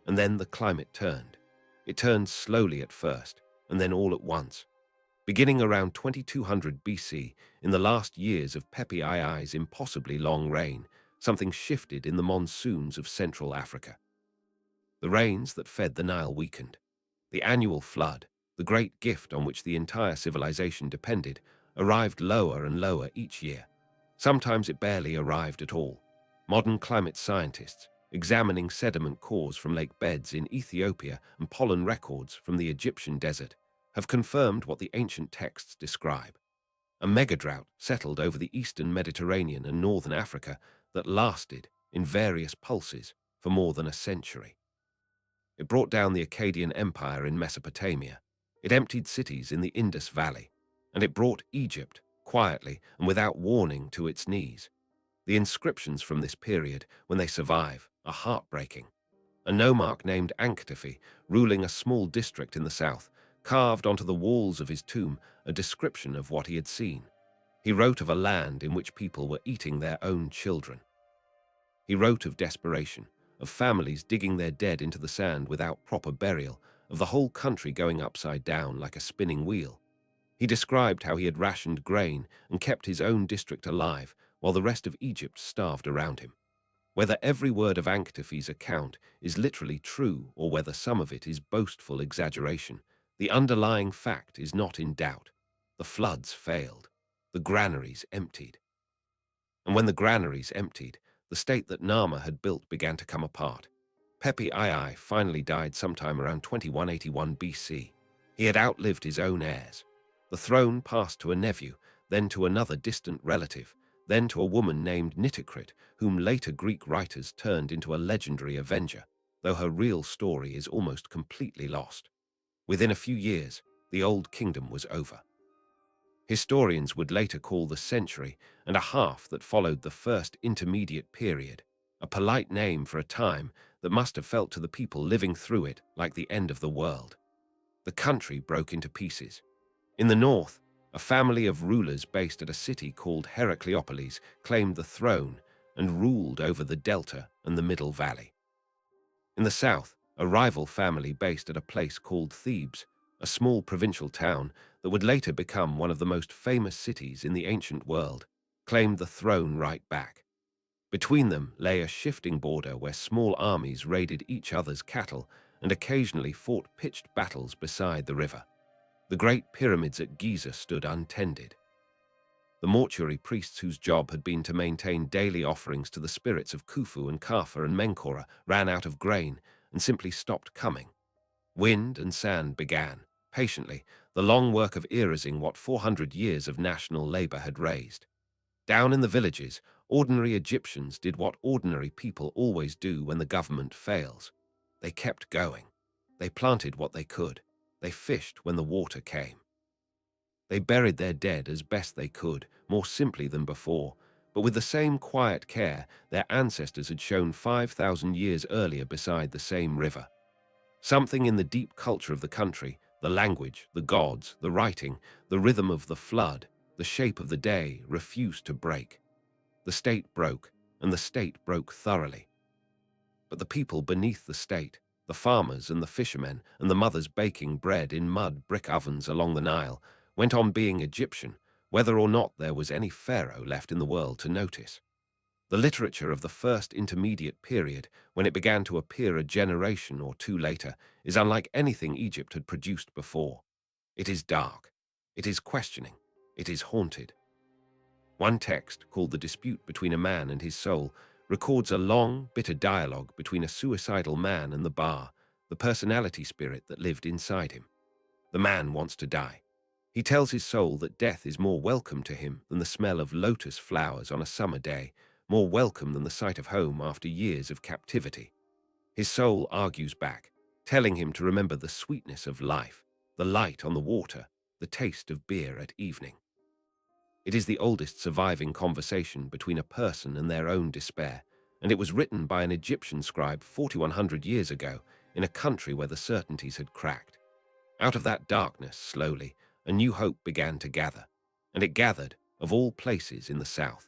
And then the climate turned. It turned slowly at first, and then all at once. Beginning around 2200 BC, in the last years of Pepi II's impossibly long reign, something shifted in the monsoons of Central Africa. The rains that fed the Nile weakened. The annual flood, the great gift on which the entire civilization depended, arrived lower and lower each year. Sometimes it barely arrived at all. Modern climate scientists, examining sediment cores from lake beds in Ethiopia and pollen records from the Egyptian desert, have confirmed what the ancient texts describe. A megadrought settled over the eastern Mediterranean and northern Africa that lasted, in various pulses, for more than a century. It brought down the Akkadian Empire in Mesopotamia. It emptied cities in the Indus Valley, and it brought Egypt, quietly and without warning, to its knees. The inscriptions from this period, when they survive, are heartbreaking. A nomarch named Ankhtafi, ruling a small district in the south, carved onto the walls of his tomb a description of what he had seen. He wrote of a land in which people were eating their own children. He wrote of desperation, of families digging their dead into the sand without proper burial, of the whole country going upside down like a spinning wheel. He described how he had rationed grain and kept his own district alive while the rest of Egypt starved around him. Whether every word of Anktef's account is literally true or whether some of it is boastful exaggeration, the underlying fact is not in doubt. The floods failed. The granaries emptied. And when the granaries emptied, the state that Nama had built began to come apart. Pepi II finally died sometime around 2181 BC. He had outlived his own heirs. The throne passed to a nephew, then to another distant relative, then to a woman named Nitocrit, whom later Greek writers turned into a legendary avenger, though her real story is almost completely lost. Within a few years, the Old Kingdom was over. Historians would later call the century and a half that followed the first intermediate period a polite name for a time that must have felt to the people living through it like the end of the world. The country broke into pieces. In the north, a family of rulers based at a city called Heracleopolis claimed the throne and ruled over the Delta and the Middle Valley. In the south, a rival family based at a place called Thebes, a small provincial town that would later become one of the most famous cities in the ancient world, claimed the throne right back. Between them lay a shifting border where small armies raided each other's cattle and occasionally fought pitched battles beside the river. The great pyramids at Giza stood untended. The mortuary priests whose job had been to maintain daily offerings to the spirits of Khufu and Kaffa and Menkora ran out of grain and simply stopped coming. Wind and sand began, patiently, the long work of erasing what 400 years of national labor had raised. Down in the villages, ordinary Egyptians did what ordinary people always do when the government fails. They kept going. They planted what they could. They fished when the water came. They buried their dead as best they could, more simply than before, but with the same quiet care their ancestors had shown 5,000 years earlier beside the same river. Something in the deep culture of the country, the language, the gods, the writing, the rhythm of the flood, the shape of the day, refused to break. The state broke, and the state broke thoroughly. But the people beneath the state, the farmers and the fishermen and the mothers baking bread in mud brick ovens along the Nile, went on being Egyptian, whether or not there was any pharaoh left in the world to notice. The literature of the first intermediate period, when it began to appear a generation or two later, is unlike anything Egypt had produced before. It is dark. It is questioning. It is haunted. One text, called The Dispute Between a Man and His Soul, records a long, bitter dialogue between a suicidal man and the Ba, the personality spirit that lived inside him. The man wants to die. He tells his soul that death is more welcome to him than the smell of lotus flowers on a summer day, more welcome than the sight of home after years of captivity. His soul argues back, telling him to remember the sweetness of life, the light on the water, the taste of beer at evening. It is the oldest surviving conversation between a person and their own despair, and it was written by an Egyptian scribe 4,100 years ago in a country where the certainties had cracked. Out of that darkness, slowly, a new hope began to gather, and it gathered, of all places, in the south.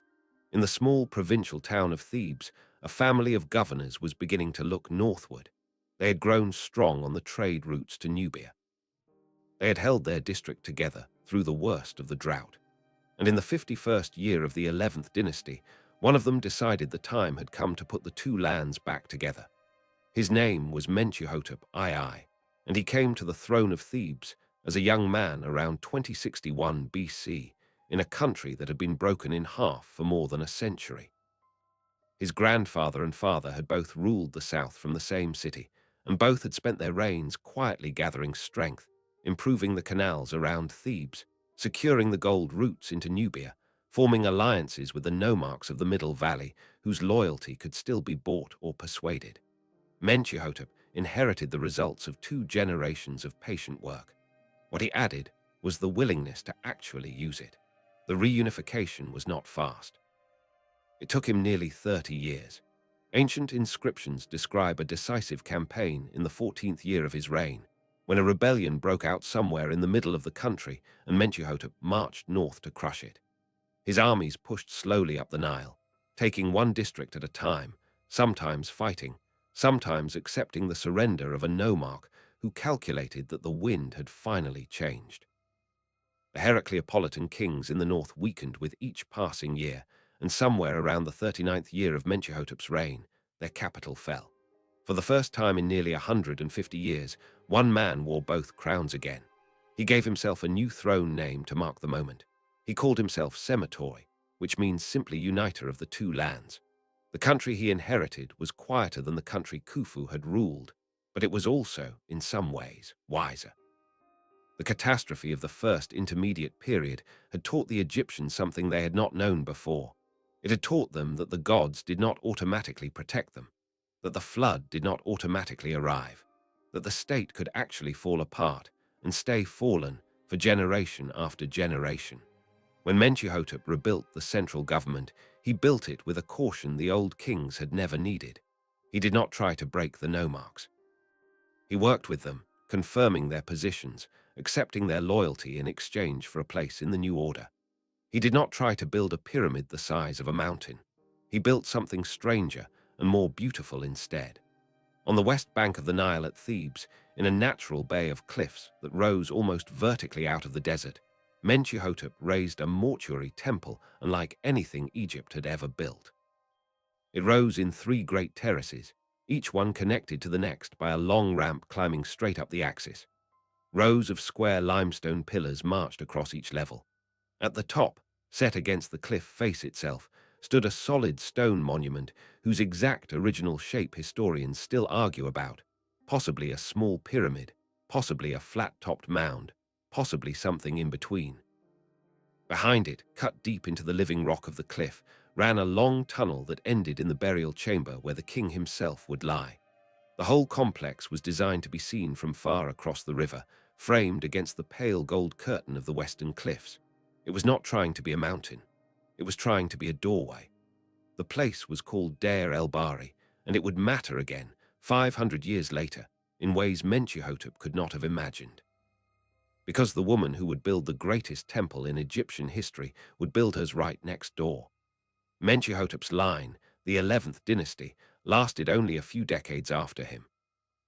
In the small provincial town of Thebes, a family of governors was beginning to look northward. They had grown strong on the trade routes to Nubia. They had held their district together through the worst of the drought. And in the 51st year of the 11th dynasty, one of them decided the time had come to put the two lands back together. His name was Mentuhotep II, and he came to the throne of Thebes as a young man around 2061 BC in a country that had been broken in half for more than a century. His grandfather and father had both ruled the south from the same city, and both had spent their reigns quietly gathering strength, improving the canals around Thebes, securing the gold routes into Nubia, forming alliances with the nomarchs of the Middle Valley whose loyalty could still be bought or persuaded. Mentuhotep inherited the results of 2 generations of patient work. What he added was the willingness to actually use it. The reunification was not fast. It took him nearly 30 years. Ancient inscriptions describe a decisive campaign in the 14th year of his reign, when a rebellion broke out somewhere in the middle of the country and Mentuhotep marched north to crush it. His armies pushed slowly up the Nile, taking one district at a time, sometimes fighting, sometimes accepting the surrender of a nomarch who calculated that the wind had finally changed. The Heracleopolitan kings in the north weakened with each passing year, and somewhere around the 39th year of Mentuhotep's reign, their capital fell. For the first time in nearly 150 years, one man wore both crowns again. He gave himself a new throne name to mark the moment. He called himself Sematoi, which means simply uniter of the two lands. The country he inherited was quieter than the country Khufu had ruled, but it was also, in some ways, wiser. The catastrophe of the first intermediate period had taught the Egyptians something they had not known before. It had taught them that the gods did not automatically protect them, that the flood did not automatically arrive, that the state could actually fall apart and stay fallen for generation after generation. When Mentuhotep rebuilt the central government, he built it with a caution the old kings had never needed. He did not try to break the nomarchs. He worked with them, confirming their positions, accepting their loyalty in exchange for a place in the new order. He did not try to build a pyramid the size of a mountain. He built something stranger and more beautiful instead. On the west bank of the Nile at Thebes, in a natural bay of cliffs that rose almost vertically out of the desert, Mentuhotep raised a mortuary temple unlike anything Egypt had ever built. It rose in three great terraces, each one connected to the next by a long ramp climbing straight up the axis. Rows of square limestone pillars marched across each level. At the top, set against the cliff face itself, stood a solid stone monument whose exact original shape historians still argue about, possibly a small pyramid, possibly a flat-topped mound, possibly something in between. Behind it, cut deep into the living rock of the cliff, ran a long tunnel that ended in the burial chamber where the king himself would lie. The whole complex was designed to be seen from far across the river, framed against the pale gold curtain of the western cliffs. It was not trying to be a mountain. It was trying to be a doorway. The place was called Deir el-Bahari, and it would matter again, 500 years later, in ways Mentuhotep could not have imagined. Because the woman who would build the greatest temple in Egyptian history would build hers right next door. Mentuhotep's line, the 11th dynasty, lasted only a few decades after him.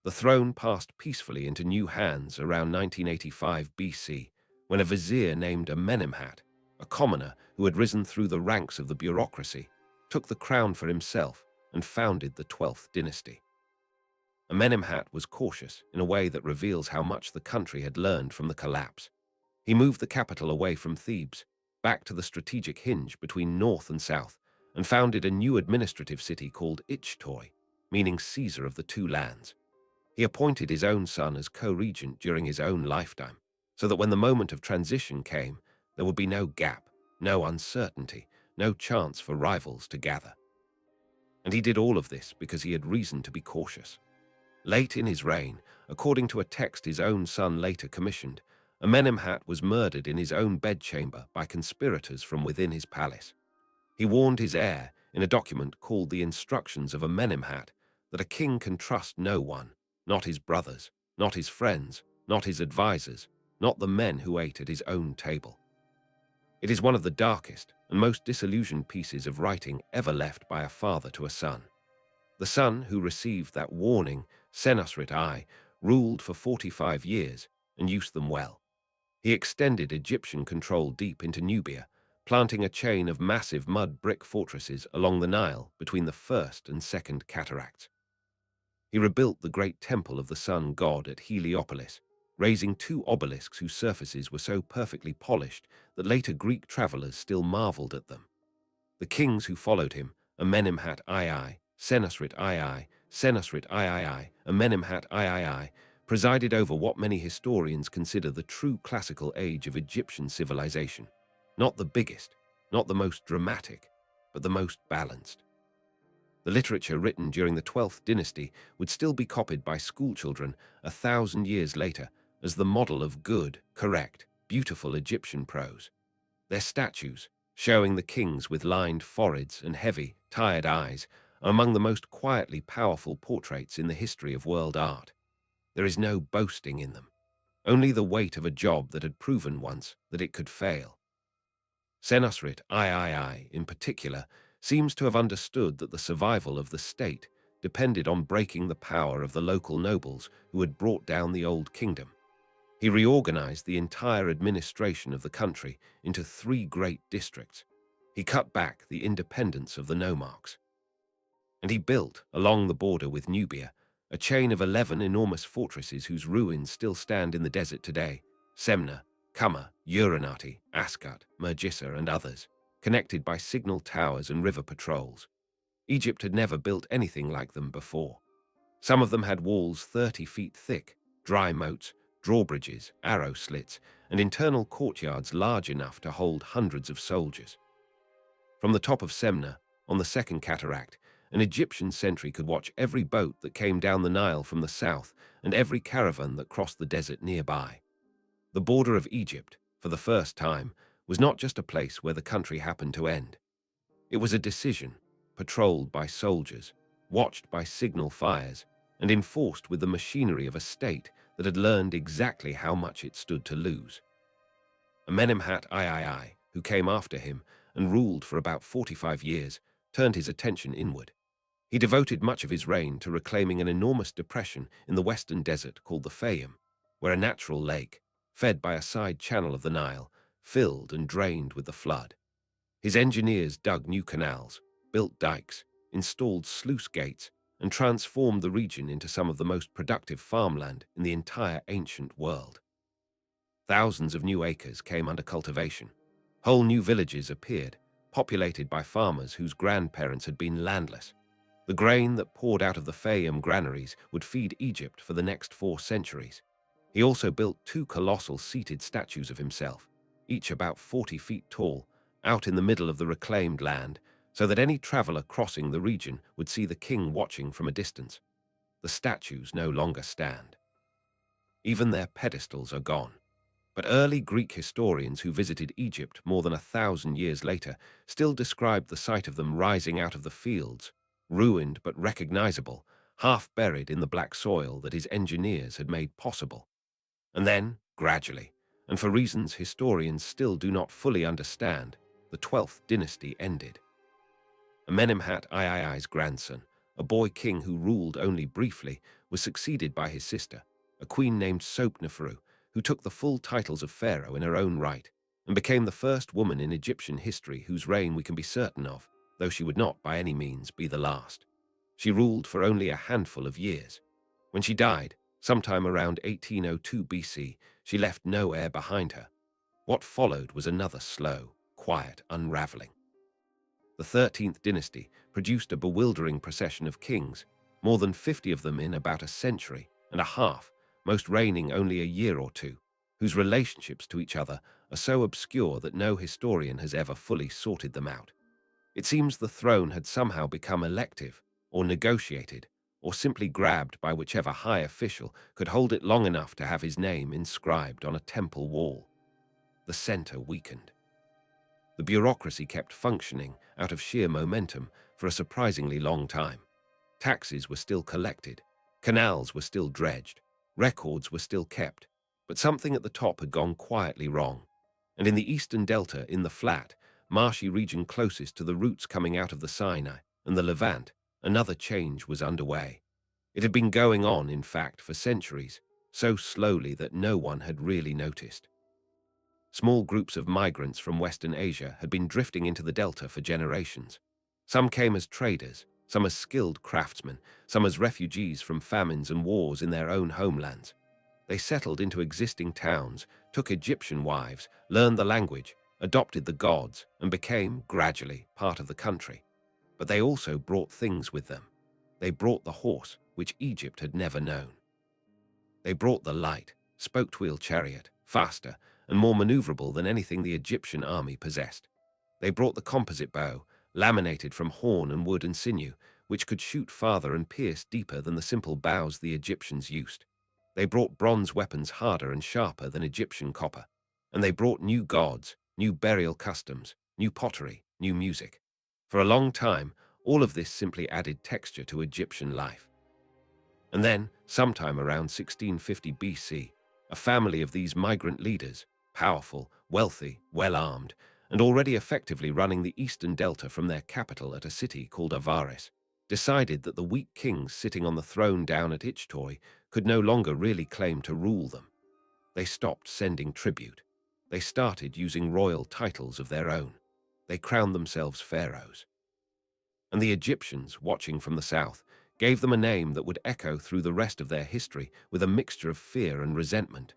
The throne passed peacefully into new hands around 1985 BC, when a vizier named Amenemhat, a commoner who had risen through the ranks of the bureaucracy, took the crown for himself and founded the 12th dynasty. Amenemhat was cautious in a way that reveals how much the country had learned from the collapse. He moved the capital away from Thebes, back to the strategic hinge between north and south, and founded a new administrative city called Ichtoi, meaning Caesar of the two lands. He appointed his own son as co-regent during his own lifetime, so that when the moment of transition came, there would be no gap, no uncertainty, no chance for rivals to gather. And he did all of this because he had reason to be cautious. Late in his reign, according to a text his own son later commissioned, Amenemhat was murdered in his own bedchamber by conspirators from within his palace. He warned his heir, in a document called the Instructions of Amenemhat, that a king can trust no one, not his brothers, not his friends, not his advisors, not the men who ate at his own table. It is one of the darkest and most disillusioned pieces of writing ever left by a father to a son. The son who received that warning, Senusrit I, ruled for 45 years and used them well. He extended Egyptian control deep into Nubia, planting a chain of massive mud brick fortresses along the Nile between the first and second cataracts. He rebuilt the great temple of the sun god at Heliopolis, raising two obelisks whose surfaces were so perfectly polished that later Greek travelers still marveled at them. The kings who followed him, Amenemhat II, Senusrit II, Senusrit III, Amenemhat III, presided over what many historians consider the true classical age of Egyptian civilization. Not the biggest, not the most dramatic, but the most balanced. The literature written during the 12th dynasty would still be copied by schoolchildren 1,000 years later as the model of good, correct, beautiful Egyptian prose. Their statues, showing the kings with lined foreheads and heavy, tired eyes, are among the most quietly powerful portraits in the history of world art. There is no boasting in them, only the weight of a job that had proven once that it could fail. Senusrit III, in particular, seems to have understood that the survival of the state depended on breaking the power of the local nobles who had brought down the old kingdom. He reorganized the entire administration of the country into three great districts. He cut back the independence of the nomarchs. And he built, along the border with Nubia, a chain of 11 enormous fortresses whose ruins still stand in the desert today: Semna, Kama, Uranati, Askat, Mergissa, and others, connected by signal towers and river patrols. Egypt had never built anything like them before. Some of them had walls 30 feet thick, dry moats, drawbridges, arrow slits, and internal courtyards large enough to hold hundreds of soldiers. From the top of Semna, on the second cataract, an Egyptian sentry could watch every boat that came down the Nile from the south and every caravan that crossed the desert nearby. The border of Egypt, for the first time, was not just a place where the country happened to end. It was a decision, patrolled by soldiers, watched by signal fires, and enforced with the machinery of a state that had learned exactly how much it stood to lose. Amenemhat III, who came after him and ruled for about 45 years, turned his attention inward. He devoted much of his reign to reclaiming an enormous depression in the western desert called the Fayum, where a natural lake, fed by a side channel of the Nile, filled and drained with the flood. His engineers dug new canals, built dikes, installed sluice gates, and transformed the region into some of the most productive farmland in the entire ancient world. Thousands of new acres came under cultivation. Whole new villages appeared, populated by farmers whose grandparents had been landless. The grain that poured out of the Fayum granaries would feed Egypt for the next 4 centuries. He also built 2 colossal seated statues of himself, each about 40 feet tall, out in the middle of the reclaimed land, so that any traveler crossing the region would see the king watching from a distance. The statues no longer stand. Even their pedestals are gone. But early Greek historians who visited Egypt more than 1,000 years later still described the sight of them rising out of the fields, ruined but recognizable, half buried in the black soil that his engineers had made possible. And then, gradually, and for reasons historians still do not fully understand, the 12th dynasty ended. Amenemhat III's grandson, a boy king who ruled only briefly, was succeeded by his sister, a queen named Sopneferu, who took the full titles of pharaoh in her own right, and became the first woman in Egyptian history whose reign we can be certain of, though she would not by any means be the last. She ruled for only a handful of years. When she died, sometime around 1802 BC, she left no heir behind her. What followed was another slow, quiet unraveling. The 13th dynasty produced a bewildering procession of kings, more than 50 of them in about a century and a half, most reigning only a year or two, whose relationships to each other are so obscure that no historian has ever fully sorted them out. It seems the throne had somehow become elective, or negotiated, or simply grabbed by whichever high official could hold it long enough to have his name inscribed on a temple wall. The center weakened. The bureaucracy kept functioning out of sheer momentum for a surprisingly long time. Taxes were still collected, canals were still dredged, records were still kept, but something at the top had gone quietly wrong. And in the eastern delta, in the flat, marshy region closest to the routes coming out of the Sinai and the Levant, another change was underway. It had been going on, in fact, for centuries, so slowly that no one had really noticed. Small groups of migrants from Western Asia had been drifting into the delta for generations. Some came as traders, some as skilled craftsmen, some as refugees from famines and wars in their own homelands. They settled into existing towns, took Egyptian wives, learned the language, adopted the gods, and became, gradually, part of the country. But they also brought things with them. They brought the horse, which Egypt had never known. They brought the light, spoked-wheel chariot, faster and more maneuverable than anything the Egyptian army possessed. They brought the composite bow, laminated from horn and wood and sinew, which could shoot farther and pierce deeper than the simple bows the Egyptians used. They brought bronze weapons harder and sharper than Egyptian copper. And they brought new gods, new burial customs, new pottery, new music. For a long time, all of this simply added texture to Egyptian life. And then, sometime around 1650 BC, a family of these migrant leaders, powerful, wealthy, well-armed, and already effectively running the eastern delta from their capital at a city called Avaris, decided that the weak kings sitting on the throne down at Ichtoi could no longer really claim to rule them. They stopped sending tribute. They started using royal titles of their own. They crowned themselves pharaohs. And the Egyptians, watching from the south, gave them a name that would echo through the rest of their history with a mixture of fear and resentment.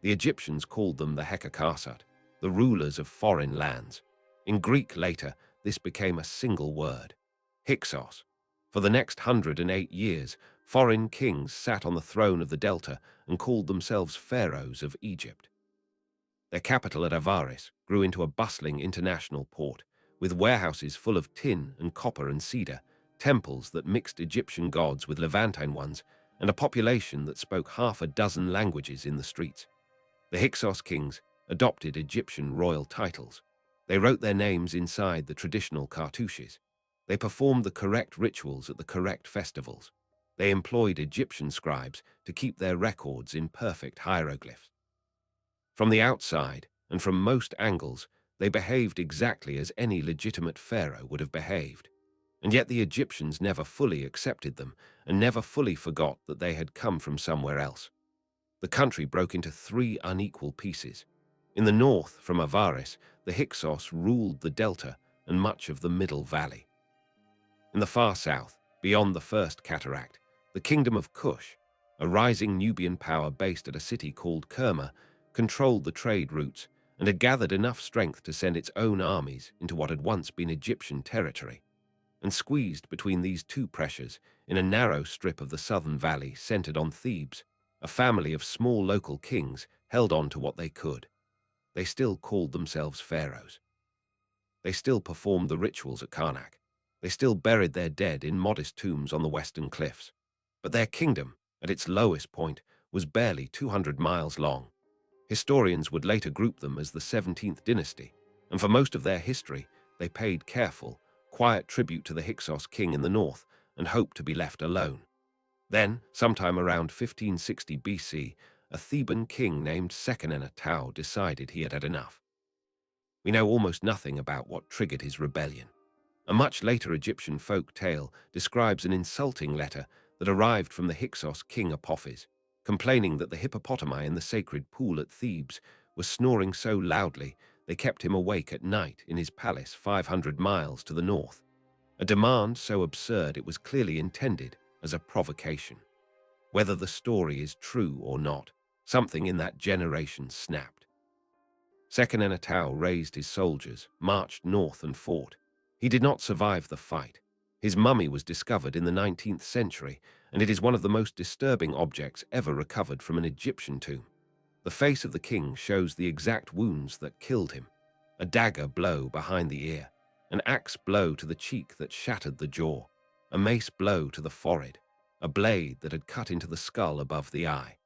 The Egyptians called them the Hekakarsat, the rulers of foreign lands. In Greek later, this became a single word, Hyksos. For the next 108 years, foreign kings sat on the throne of the Delta and called themselves pharaohs of Egypt. Their capital at Avaris grew into a bustling international port, with warehouses full of tin and copper and cedar, temples that mixed Egyptian gods with Levantine ones, and a population that spoke half a dozen languages in the streets. The Hyksos kings adopted Egyptian royal titles. They wrote their names inside the traditional cartouches. They performed the correct rituals at the correct festivals. They employed Egyptian scribes to keep their records in perfect hieroglyphs. From the outside, and from most angles, they behaved exactly as any legitimate pharaoh would have behaved. And yet the Egyptians never fully accepted them and never fully forgot that they had come from somewhere else. The country broke into three unequal pieces. In the north, from Avaris, the Hyksos ruled the delta and much of the middle valley. In the far south, beyond the first cataract, the kingdom of Kush, a rising Nubian power based at a city called Kerma, controlled the trade routes and had gathered enough strength to send its own armies into what had once been Egyptian territory. And squeezed between these two pressures, in a narrow strip of the southern valley centered on Thebes, a family of small local kings held on to what they could. They still called themselves pharaohs. They still performed the rituals at Karnak. They still buried their dead in modest tombs on the western cliffs. But their kingdom, at its lowest point, was barely 200 miles long. Historians would later group them as the 17th dynasty, and for most of their history, they paid careful, quiet tribute to the Hyksos king in the north and hoped to be left alone. Then, sometime around 1560 BC, a Theban king named Seqenenetau decided he had had enough. We know almost nothing about what triggered his rebellion. A much later Egyptian folk tale describes an insulting letter that arrived from the Hyksos king Apophis, complaining that the hippopotami in the sacred pool at Thebes were snoring so loudly they kept him awake at night in his palace 500 miles to the north. A demand so absurd it was clearly intended as a provocation. Whether the story is true or not, something in that generation snapped. Seqenenetau raised his soldiers, marched north and fought. He did not survive the fight. His mummy was discovered in the 19th century, and it is one of the most disturbing objects ever recovered from an Egyptian tomb. The face of the king shows the exact wounds that killed him: a dagger blow behind the ear, an axe blow to the cheek that shattered the jaw, a mace blow to the forehead, a blade that had cut into the skull above the eye.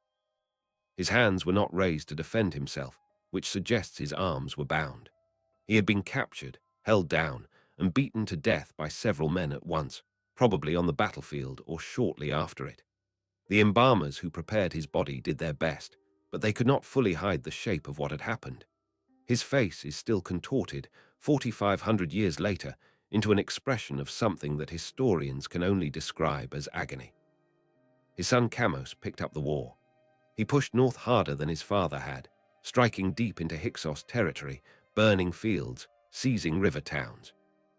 His hands were not raised to defend himself, which suggests his arms were bound. He had been captured, held down, and beaten to death by several men at once, probably on the battlefield or shortly after it. The embalmers who prepared his body did their best, but they could not fully hide the shape of what had happened. His face is still contorted, 4,500 years later, into an expression of something that historians can only describe as agony. His son Kamos picked up the war. He pushed north harder than his father had, striking deep into Hyksos territory, burning fields, seizing river towns.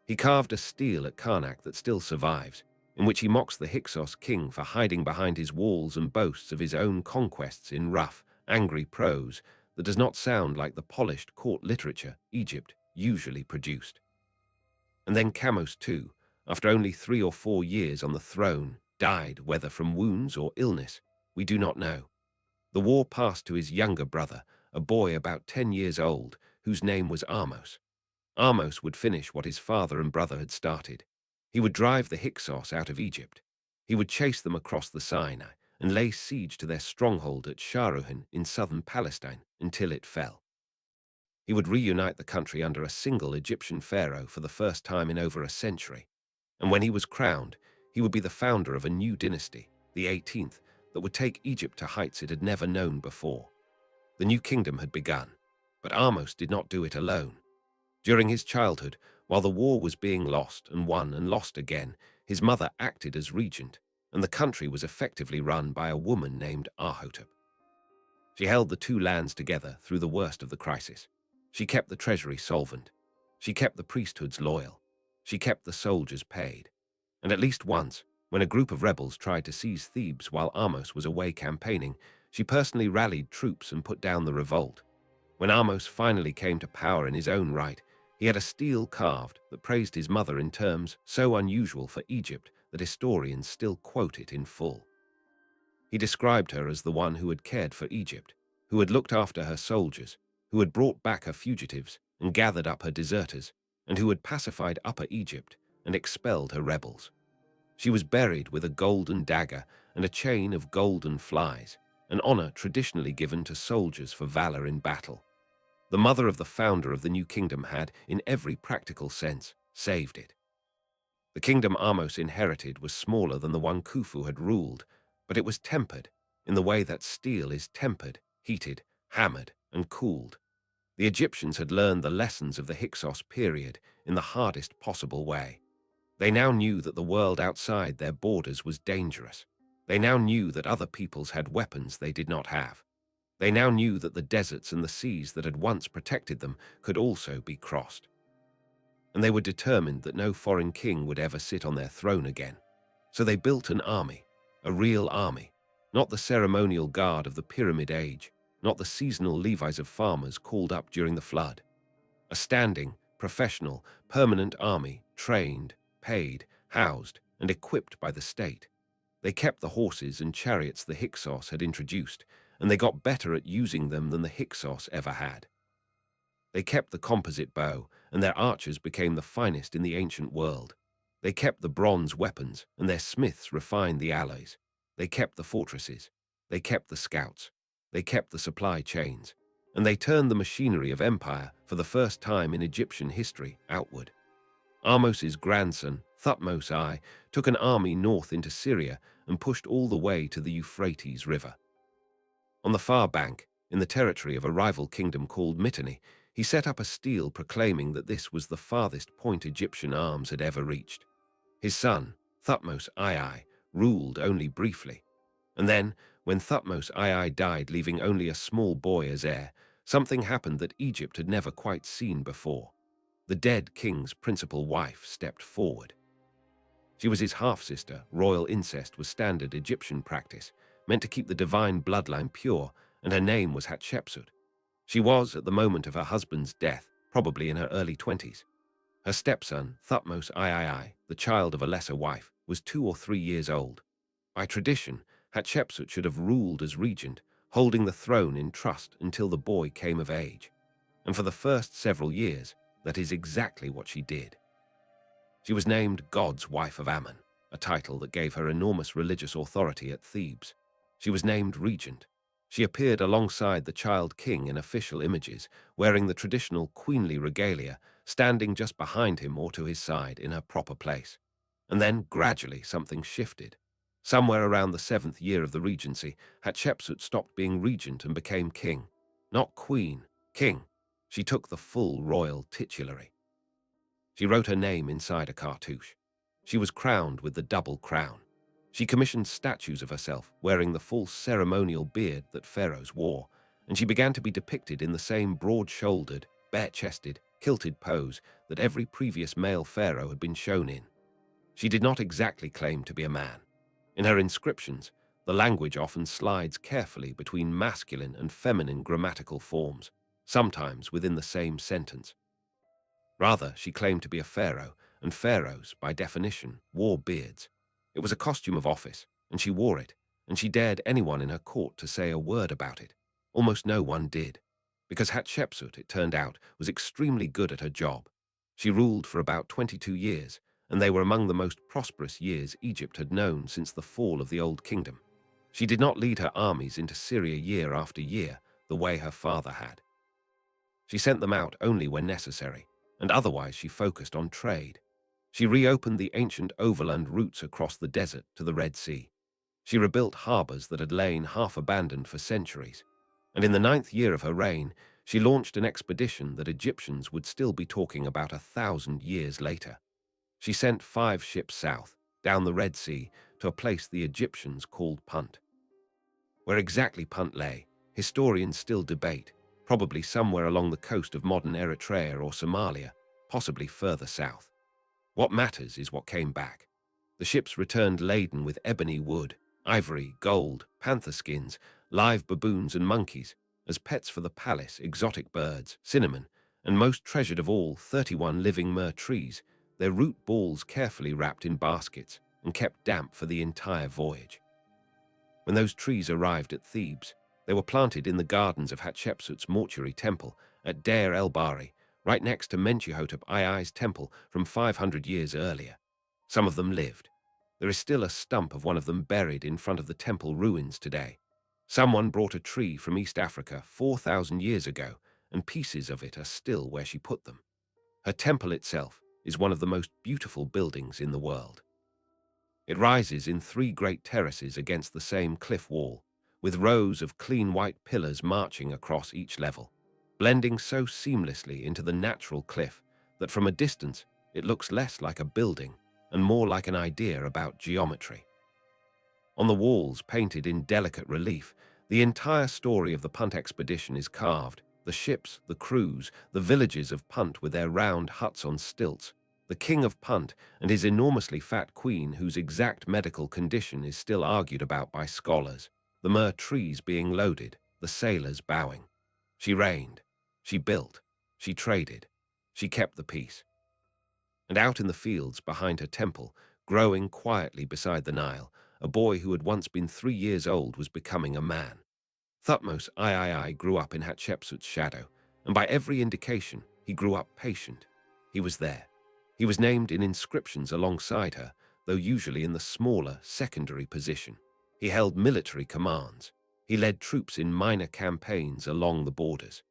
He carved a stele at Karnak that still survives, in which he mocks the Hyksos king for hiding behind his walls and boasts of his own conquests in rough, angry prose that does not sound like the polished court literature Egypt usually produced. And then Kamos too, after only 3 or 4 years on the throne, died, whether from wounds or illness, we do not know. The war passed to his younger brother, a boy about 10 years old, whose name was Ahmose. Ahmose would finish what his father and brother had started. He would drive the Hyksos out of Egypt. He would chase them across the Sinai and lay siege to their stronghold at Sharuhin in southern Palestine until it fell. He would reunite the country under a single Egyptian pharaoh for the first time in over a century. And when he was crowned, he would be the founder of a new dynasty, the 18th, that would take Egypt to heights it had never known before. The new kingdom had begun, but Ahmose did not do it alone. During his childhood, while the war was being lost and won and lost again, his mother acted as regent, and the country was effectively run by a woman named Ahotep. She held the two lands together through the worst of the crisis. She kept the treasury solvent. She kept the priesthoods loyal. She kept the soldiers paid. And at least once, when a group of rebels tried to seize Thebes while Amos was away campaigning, she personally rallied troops and put down the revolt. When Amos finally came to power in his own right, he had a stele carved that praised his mother in terms so unusual for Egypt that historians still quote it in full. He described her as the one who had cared for Egypt, who had looked after her soldiers, who had brought back her fugitives and gathered up her deserters, and who had pacified Upper Egypt and expelled her rebels. She was buried with a golden dagger and a chain of golden flies, an honor traditionally given to soldiers for valor in battle. The mother of the founder of the new kingdom had, in every practical sense, saved it. The kingdom Amos inherited was smaller than the one Khufu had ruled, but it was tempered in the way that steel is tempered, heated, hammered, and cooled. The Egyptians had learned the lessons of the Hyksos period in the hardest possible way. They now knew that the world outside their borders was dangerous. They now knew that other peoples had weapons they did not have. They now knew that the deserts and the seas that had once protected them could also be crossed. And they were determined that no foreign king would ever sit on their throne again. So they built an army, a real army, not the ceremonial guard of the pyramid age, not the seasonal levies of farmers called up during the flood. A standing, professional, permanent army, trained, paid, housed, and equipped by the state. They kept the horses and chariots the Hyksos had introduced, and they got better at using them than the Hyksos ever had. They kept the composite bow, and their archers became the finest in the ancient world. They kept the bronze weapons, and their smiths refined the alloys. They kept the fortresses. They kept the scouts. They kept the supply chains. And they turned the machinery of empire, for the first time in Egyptian history, outward. Amos's grandson, Thutmose I, took an army north into Syria and pushed all the way to the Euphrates River. On the far bank, in the territory of a rival kingdom called Mitanni, he set up a stele proclaiming that this was the farthest point Egyptian arms had ever reached. His son, Thutmose II, ruled only briefly. And then, when Thutmose II died, leaving only a small boy as heir, something happened that Egypt had never quite seen before. The dead king's principal wife stepped forward. She was his half-sister. Royal incest was standard Egyptian practice, meant to keep the divine bloodline pure, and her name was Hatshepsut. She was, at the moment of her husband's death, probably in her early 20s. Her stepson, Thutmose III, the child of a lesser wife, was 2 or 3 years old. By tradition, Hatshepsut should have ruled as regent, holding the throne in trust until the boy came of age. And for the first several years, that is exactly what she did. She was named God's wife of Ammon, a title that gave her enormous religious authority at Thebes. She was named regent. She appeared alongside the child king in official images, wearing the traditional queenly regalia, standing just behind him or to his side in her proper place. And then, gradually, something shifted. Somewhere around the 7th year of the regency, Hatshepsut stopped being regent and became king. Not queen, king. She took the full royal titulary. She wrote her name inside a cartouche. She was crowned with the double crown. She commissioned statues of herself wearing the false ceremonial beard that pharaohs wore, and she began to be depicted in the same broad-shouldered, bare-chested, kilted pose that every previous male pharaoh had been shown in. She did not exactly claim to be a man. In her inscriptions, the language often slides carefully between masculine and feminine grammatical forms, sometimes within the same sentence. Rather, she claimed to be a pharaoh, and pharaohs, by definition, wore beards. It was a costume of office, and she wore it, and she dared anyone in her court to say a word about it. Almost no one did, because Hatshepsut, it turned out, was extremely good at her job. She ruled for about 22 years, and they were among the most prosperous years Egypt had known since the fall of the Old Kingdom. She did not lead her armies into Syria year after year, the way her father had. She sent them out only when necessary, and otherwise she focused on trade. She reopened the ancient overland routes across the desert to the Red Sea. She rebuilt harbors that had lain half-abandoned for centuries. And in the 9th year of her reign, she launched an expedition that Egyptians would still be talking about 1,000 years later. She sent 5 ships south, down the Red Sea, to a place the Egyptians called Punt. Where exactly Punt lay, Historians still debate, probably somewhere along the coast of modern Eritrea or Somalia, possibly further south. What matters is what came back. The ships returned laden with ebony wood, ivory, gold, panther skins, live baboons and monkeys, as pets for the palace, exotic birds, cinnamon, and most treasured of all, 31 living myrrh trees, their root balls carefully wrapped in baskets and kept damp for the entire voyage. When those trees arrived at Thebes, they were planted in the gardens of Hatshepsut's mortuary temple at Deir el-Bahri, right next to Mentuhotep II's temple from 500 years earlier. Some of them lived. There is still a stump of one of them buried in front of the temple ruins today. Someone brought a tree from East Africa 4,000 years ago, and pieces of it are still where she put them. Her temple itself is one of the most beautiful buildings in the world. It rises in 3 great terraces against the same cliff wall, with rows of clean white pillars marching across each level, blending so seamlessly into the natural cliff that from a distance it looks less like a building and more like an idea about geometry. On the walls, painted in delicate relief, the entire story of the Punt expedition is carved: the ships, the crews, the villages of Punt with their round huts on stilts, the king of Punt and his enormously fat queen whose exact medical condition is still argued about by scholars, the myrrh trees being loaded, the sailors bowing. She reigned, she built, she traded, she kept the peace. And out in the fields behind her temple, growing quietly beside the Nile, a boy who had once been 3 years old was becoming a man. Thutmose III grew up in Hatshepsut's shadow, and by every indication, he grew up patient. He was there. He was named in inscriptions alongside her, though usually in the smaller, secondary position. He held military commands. He led troops in minor campaigns along the borders.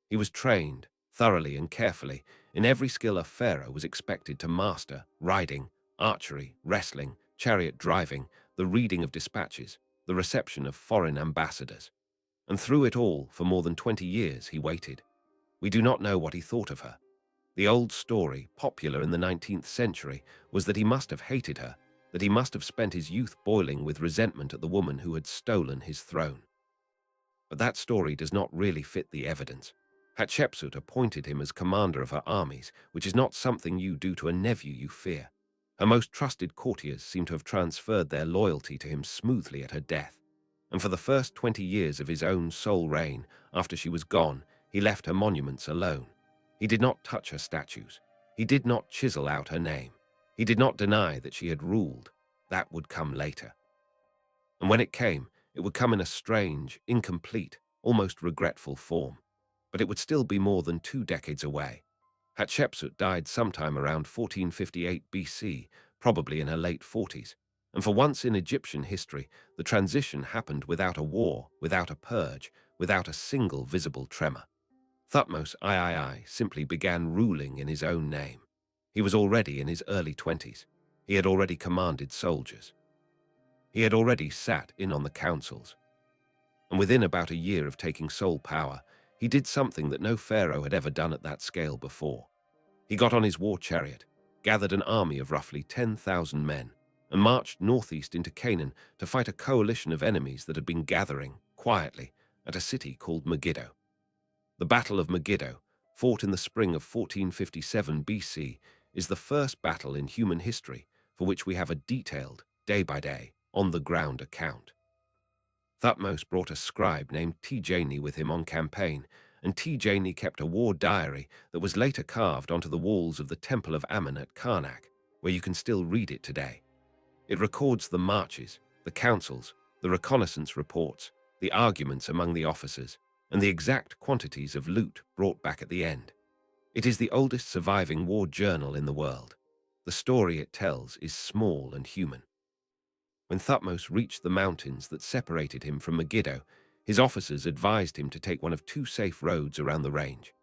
He was trained, thoroughly and carefully, in every skill a pharaoh was expected to master: riding, archery, wrestling, chariot driving, the reading of dispatches, the reception of foreign ambassadors. And through it all, for more than 20 years, he waited. We do not know what he thought of her. The old story, popular in the 19th century, was that he must have hated her, that he must have spent his youth boiling with resentment at the woman who had stolen his throne. But that story does not really fit the evidence. Hatshepsut appointed him as commander of her armies, which is not something you do to a nephew you fear. Her most trusted courtiers seem to have transferred their loyalty to him smoothly at her death, and for the first 20 years of his own sole reign, after she was gone, he left her monuments alone. He did not touch her statues. He did not chisel out her name. He did not deny that she had ruled. That would come later. And when it came, it would come in a strange, incomplete, almost regretful form. But it would still be more than 2 decades away. Hatshepsut died sometime around 1458 BC, probably in her late 40s. And for once in Egyptian history, the transition happened without a war, without a purge, without a single visible tremor. Thutmose III simply began ruling in his own name. He was already in his early 20s. He had already commanded soldiers. He had already sat in on the councils. And within about a year of taking sole power, he did something that no pharaoh had ever done at that scale before. He got on his war chariot, gathered an army of roughly 10,000 men, and marched northeast into Canaan to fight a coalition of enemies that had been gathering, quietly, at a city called Megiddo. The Battle of Megiddo, fought in the spring of 1457 BC, is the first battle in human history for which we have a detailed, day-by-day, on-the-ground account. Thutmose brought a scribe named Tijani with him on campaign, and Tijani kept a war diary that was later carved onto the walls of the Temple of Ammon at Karnak, where you can still read it today. It records the marches, the councils, the reconnaissance reports, the arguments among the officers, and the exact quantities of loot brought back at the end. It is the oldest surviving war journal in the world. The story it tells is small and human. When Thutmose reached the mountains that separated him from Megiddo, his officers advised him to take one of 2 safe roads around the range.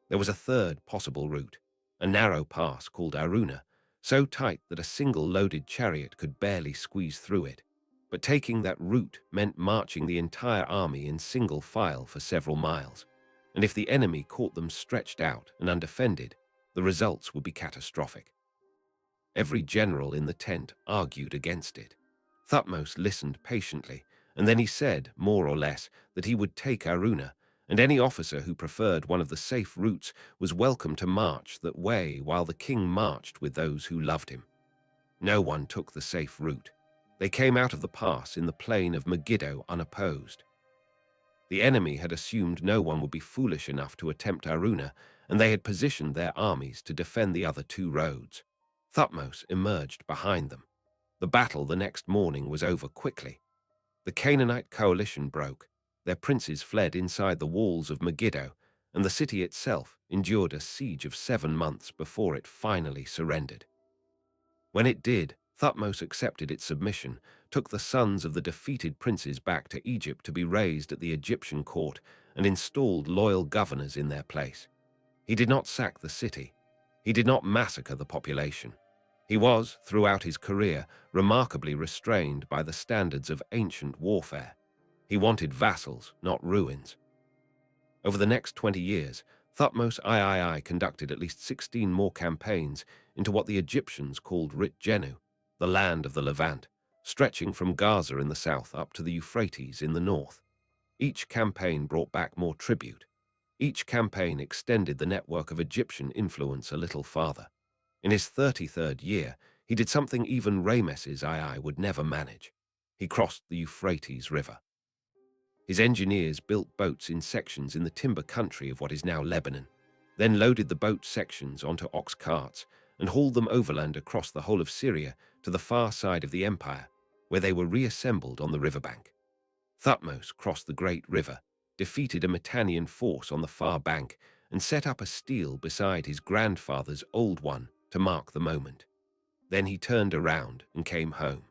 There was a third possible route, a narrow pass called Aruna, so tight that a single loaded chariot could barely squeeze through it. But taking that route meant marching the entire army in single file for several miles, and if the enemy caught them stretched out and undefended, the results would be catastrophic. Every general in the tent argued against it. Thutmose listened patiently, and then he said, more or less, that he would take Aruna, and any officer who preferred one of the safe routes was welcome to march that way while the king marched with those who loved him. No one took the safe route. They came out of the pass in the plain of Megiddo unopposed. The enemy had assumed no one would be foolish enough to attempt Aruna, and they had positioned their armies to defend the other two roads. Thutmose emerged behind them. The battle the next morning was over quickly. The Canaanite coalition broke. Their princes fled inside the walls of Megiddo, and the city itself endured a siege of 7 months before it finally surrendered. When it did, Thutmose accepted its submission, took the sons of the defeated princes back to Egypt to be raised at the Egyptian court, and installed loyal governors in their place. He did not sack the city. He did not massacre the population. He was, throughout his career, remarkably restrained by the standards of ancient warfare. He wanted vassals, not ruins. Over the next 20 years, Thutmose III conducted at least 16 more campaigns into what the Egyptians called Rit Jenu, the land of the Levant, stretching from Gaza in the south up to the Euphrates in the north. Each campaign brought back more tribute. Each campaign extended the network of Egyptian influence a little farther. In his 33rd year, he did something even Ramesses II would never manage. He crossed the Euphrates River. His engineers built boats in sections in the timber country of what is now Lebanon, then loaded the boat sections onto ox carts and hauled them overland across the whole of Syria to the far side of the empire, where they were reassembled on the riverbank. Thutmose crossed the great river, defeated a Mitannian force on the far bank, and set up a stele beside his grandfather's old one to mark the moment. Then he turned around and came home.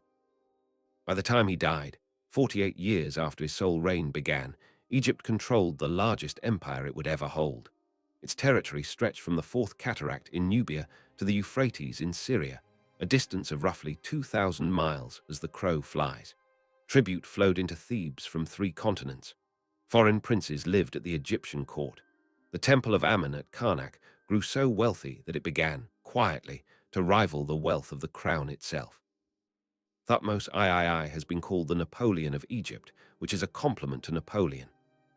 By the time he died, 48 years after his sole reign began, Egypt controlled the largest empire it would ever hold. Its territory stretched from the Fourth Cataract in Nubia to the Euphrates in Syria, a distance of roughly 2,000 miles as the crow flies. Tribute flowed into Thebes from 3 continents. Foreign princes lived at the Egyptian court. The temple of Ammon at Karnak grew so wealthy that it began, quietly, to rival the wealth of the crown itself. Thutmose III has been called the Napoleon of Egypt, which is a compliment to Napoleon.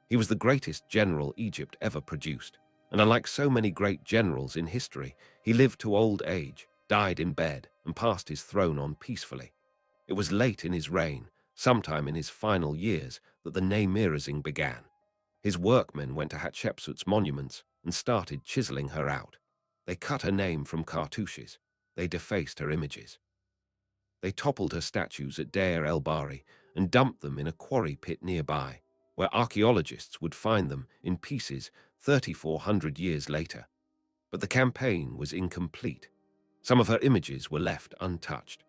He was the greatest general Egypt ever produced, and unlike so many great generals in history, he lived to old age, died in bed, and passed his throne on peacefully. It was late in his reign, sometime in his final years, that the name-erasing began. His workmen went to Hatshepsut's monuments and started chiseling her out. They cut her name from cartouches. They defaced her images. They toppled her statues at Deir el-Bahri and dumped them in a quarry pit nearby, where archaeologists would find them in pieces 3,400 years later. But the campaign was incomplete. Some of her images were left untouched.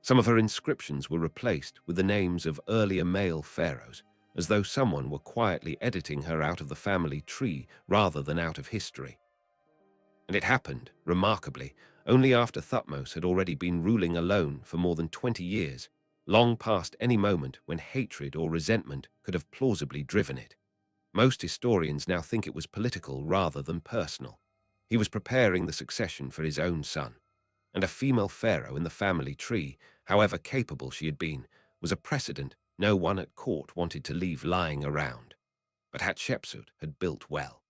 Some of her inscriptions were replaced with the names of earlier male pharaohs, as though someone were quietly editing her out of the family tree rather than out of history. And it happened, remarkably, only after Thutmose had already been ruling alone for more than 20 years, long past any moment when hatred or resentment could have plausibly driven it. Most historians now think it was political rather than personal. He was preparing the succession for his own son. And a female pharaoh in the family tree, however capable she had been, was a precedent no one at court wanted to leave lying around. But Hatshepsut had built well.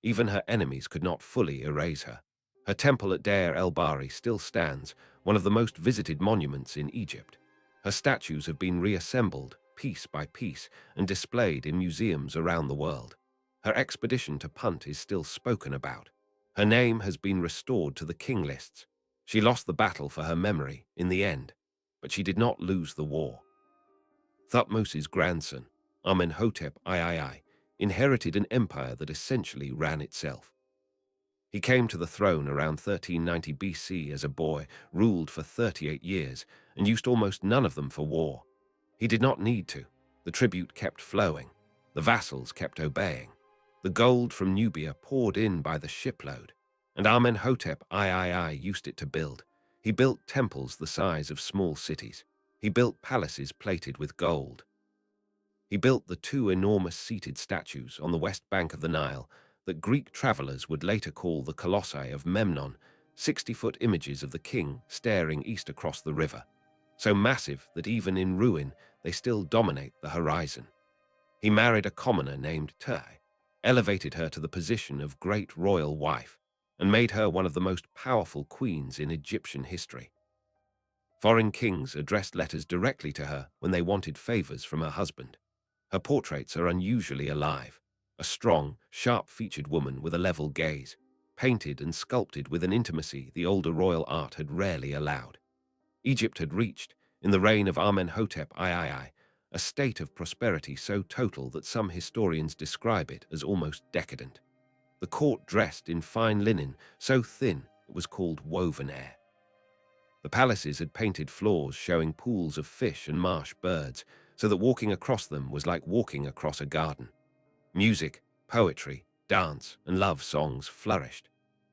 Even her enemies could not fully erase her. Her temple at Deir el-Bahri still stands, one of the most visited monuments in Egypt. Her statues have been reassembled, piece by piece, and displayed in museums around the world. Her expedition to Punt is still spoken about. Her name has been restored to the king lists. She lost the battle for her memory in the end, but she did not lose the war. Thutmose's grandson, Amenhotep III, inherited an empire that essentially ran itself. He came to the throne around 1390 BC as a boy, ruled for 38 years, and used almost none of them for war. He did not need to. The tribute kept flowing. The vassals kept obeying. The gold from Nubia poured in by the shipload, and Amenhotep III used it to build. He built temples the size of small cities. He built palaces plated with gold. He built the 2 enormous seated statues on the west bank of the Nile that Greek travelers would later call the Colossi of Memnon, 60-foot images of the king staring east across the river. So massive that even in ruin, they still dominate the horizon. He married a commoner named Tai, elevated her to the position of great royal wife, and made her one of the most powerful queens in Egyptian history. Foreign kings addressed letters directly to her when they wanted favors from her husband. Her portraits are unusually alive, a strong, sharp-featured woman with a level gaze, painted and sculpted with an intimacy the older royal art had rarely allowed. Egypt had reached, in the reign of Amenhotep III, a state of prosperity so total that some historians describe it as almost decadent. The court dressed in fine linen, so thin it was called woven air. The palaces had painted floors showing pools of fish and marsh birds, so that walking across them was like walking across a garden. Music, poetry, dance, and love songs flourished.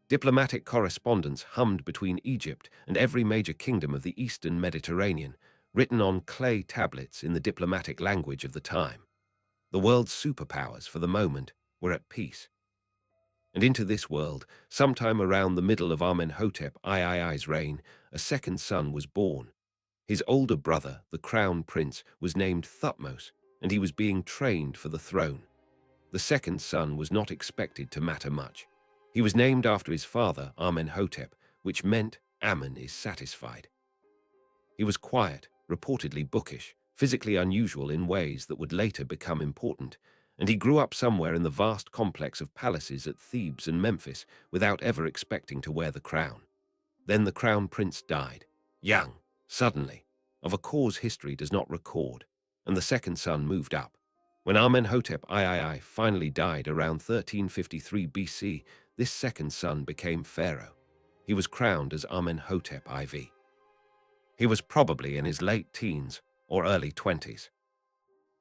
Diplomatic correspondence hummed between Egypt and every major kingdom of the Eastern Mediterranean, written on clay tablets in the diplomatic language of the time. The world's superpowers, for the moment, were at peace. And into this world, sometime around the middle of Amenhotep III's reign, a second son was born. His older brother, the crown prince, was named Thutmose, and he was being trained for the throne. The second son was not expected to matter much. He was named after his father, Amenhotep, which meant Amen is satisfied. He was quiet, reportedly bookish, physically unusual in ways that would later become important, and he grew up somewhere in the vast complex of palaces at Thebes and Memphis without ever expecting to wear the crown. Then the crown prince died, young, suddenly, of a cause history does not record, and the second son moved up. When Amenhotep III finally died around 1353 BC, this second son became pharaoh. He was crowned as Amenhotep IV. He was probably in his late teens or early 20s.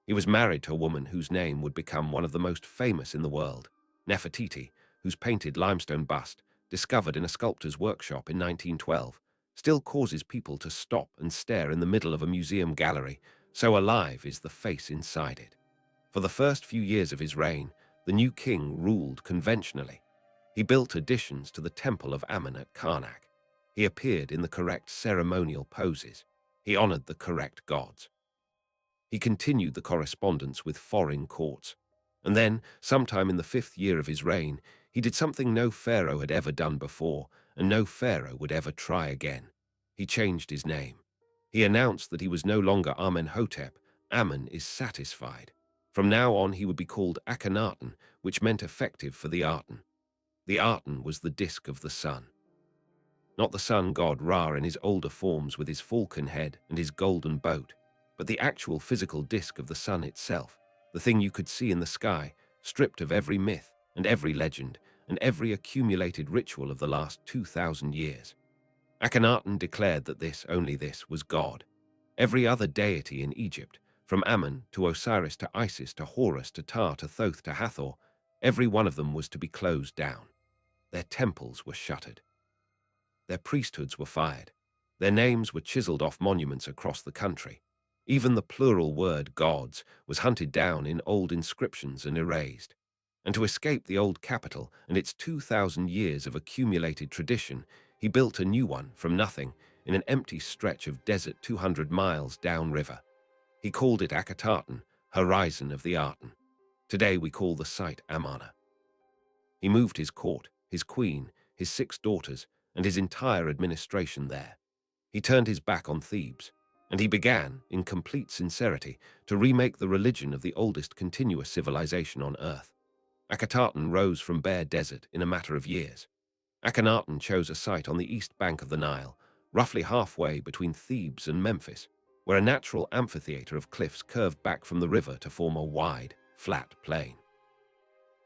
He was married to a woman whose name would become one of the most famous in the world, Nefertiti, whose painted limestone bust, discovered in a sculptor's workshop in 1912, still causes people to stop and stare in the middle of a museum gallery, so alive is the face inside it. For the first few years of his reign, the new king ruled conventionally. He built additions to the temple of Amen at Karnak. He appeared in the correct ceremonial poses. He honored the correct gods. He continued the correspondence with foreign courts. And then, sometime in the 5th year of his reign, he did something no pharaoh had ever done before, and no pharaoh would ever try again. He changed his name. He announced that he was no longer Amenhotep. Amen is satisfied. From now on, he would be called Akhenaten, which meant effective for the Aten. The Aten was the disk of the sun. Not the sun god Ra in his older forms with his falcon head and his golden boat, but the actual physical disk of the sun itself, the thing you could see in the sky, stripped of every myth and every legend and every accumulated ritual of the last 2,000 years. Akhenaten declared that this, only this, was God. Every other deity in Egypt, from Ammon to Osiris to Isis to Horus to Ptah to Thoth to Hathor, every one of them was to be closed down. Their temples were shuttered. Their priesthoods were fired. Their names were chiseled off monuments across the country. Even the plural word gods was hunted down in old inscriptions and erased. And to escape the old capital and its 2,000 years of accumulated tradition, he built a new one from nothing in an empty stretch of desert 200 miles downriver. He called it Akhetaten, Horizon of the Aten. Today we call the site Amarna. He moved his court, his queen, his 6 daughters, and his entire administration there. He turned his back on Thebes, and he began, in complete sincerity, to remake the religion of the oldest continuous civilization on Earth. Akhetaten rose from bare desert in a matter of years. Akhenaten chose a site on the east bank of the Nile, roughly halfway between Thebes and Memphis, where a natural amphitheater of cliffs curved back from the river to form a wide, flat plain.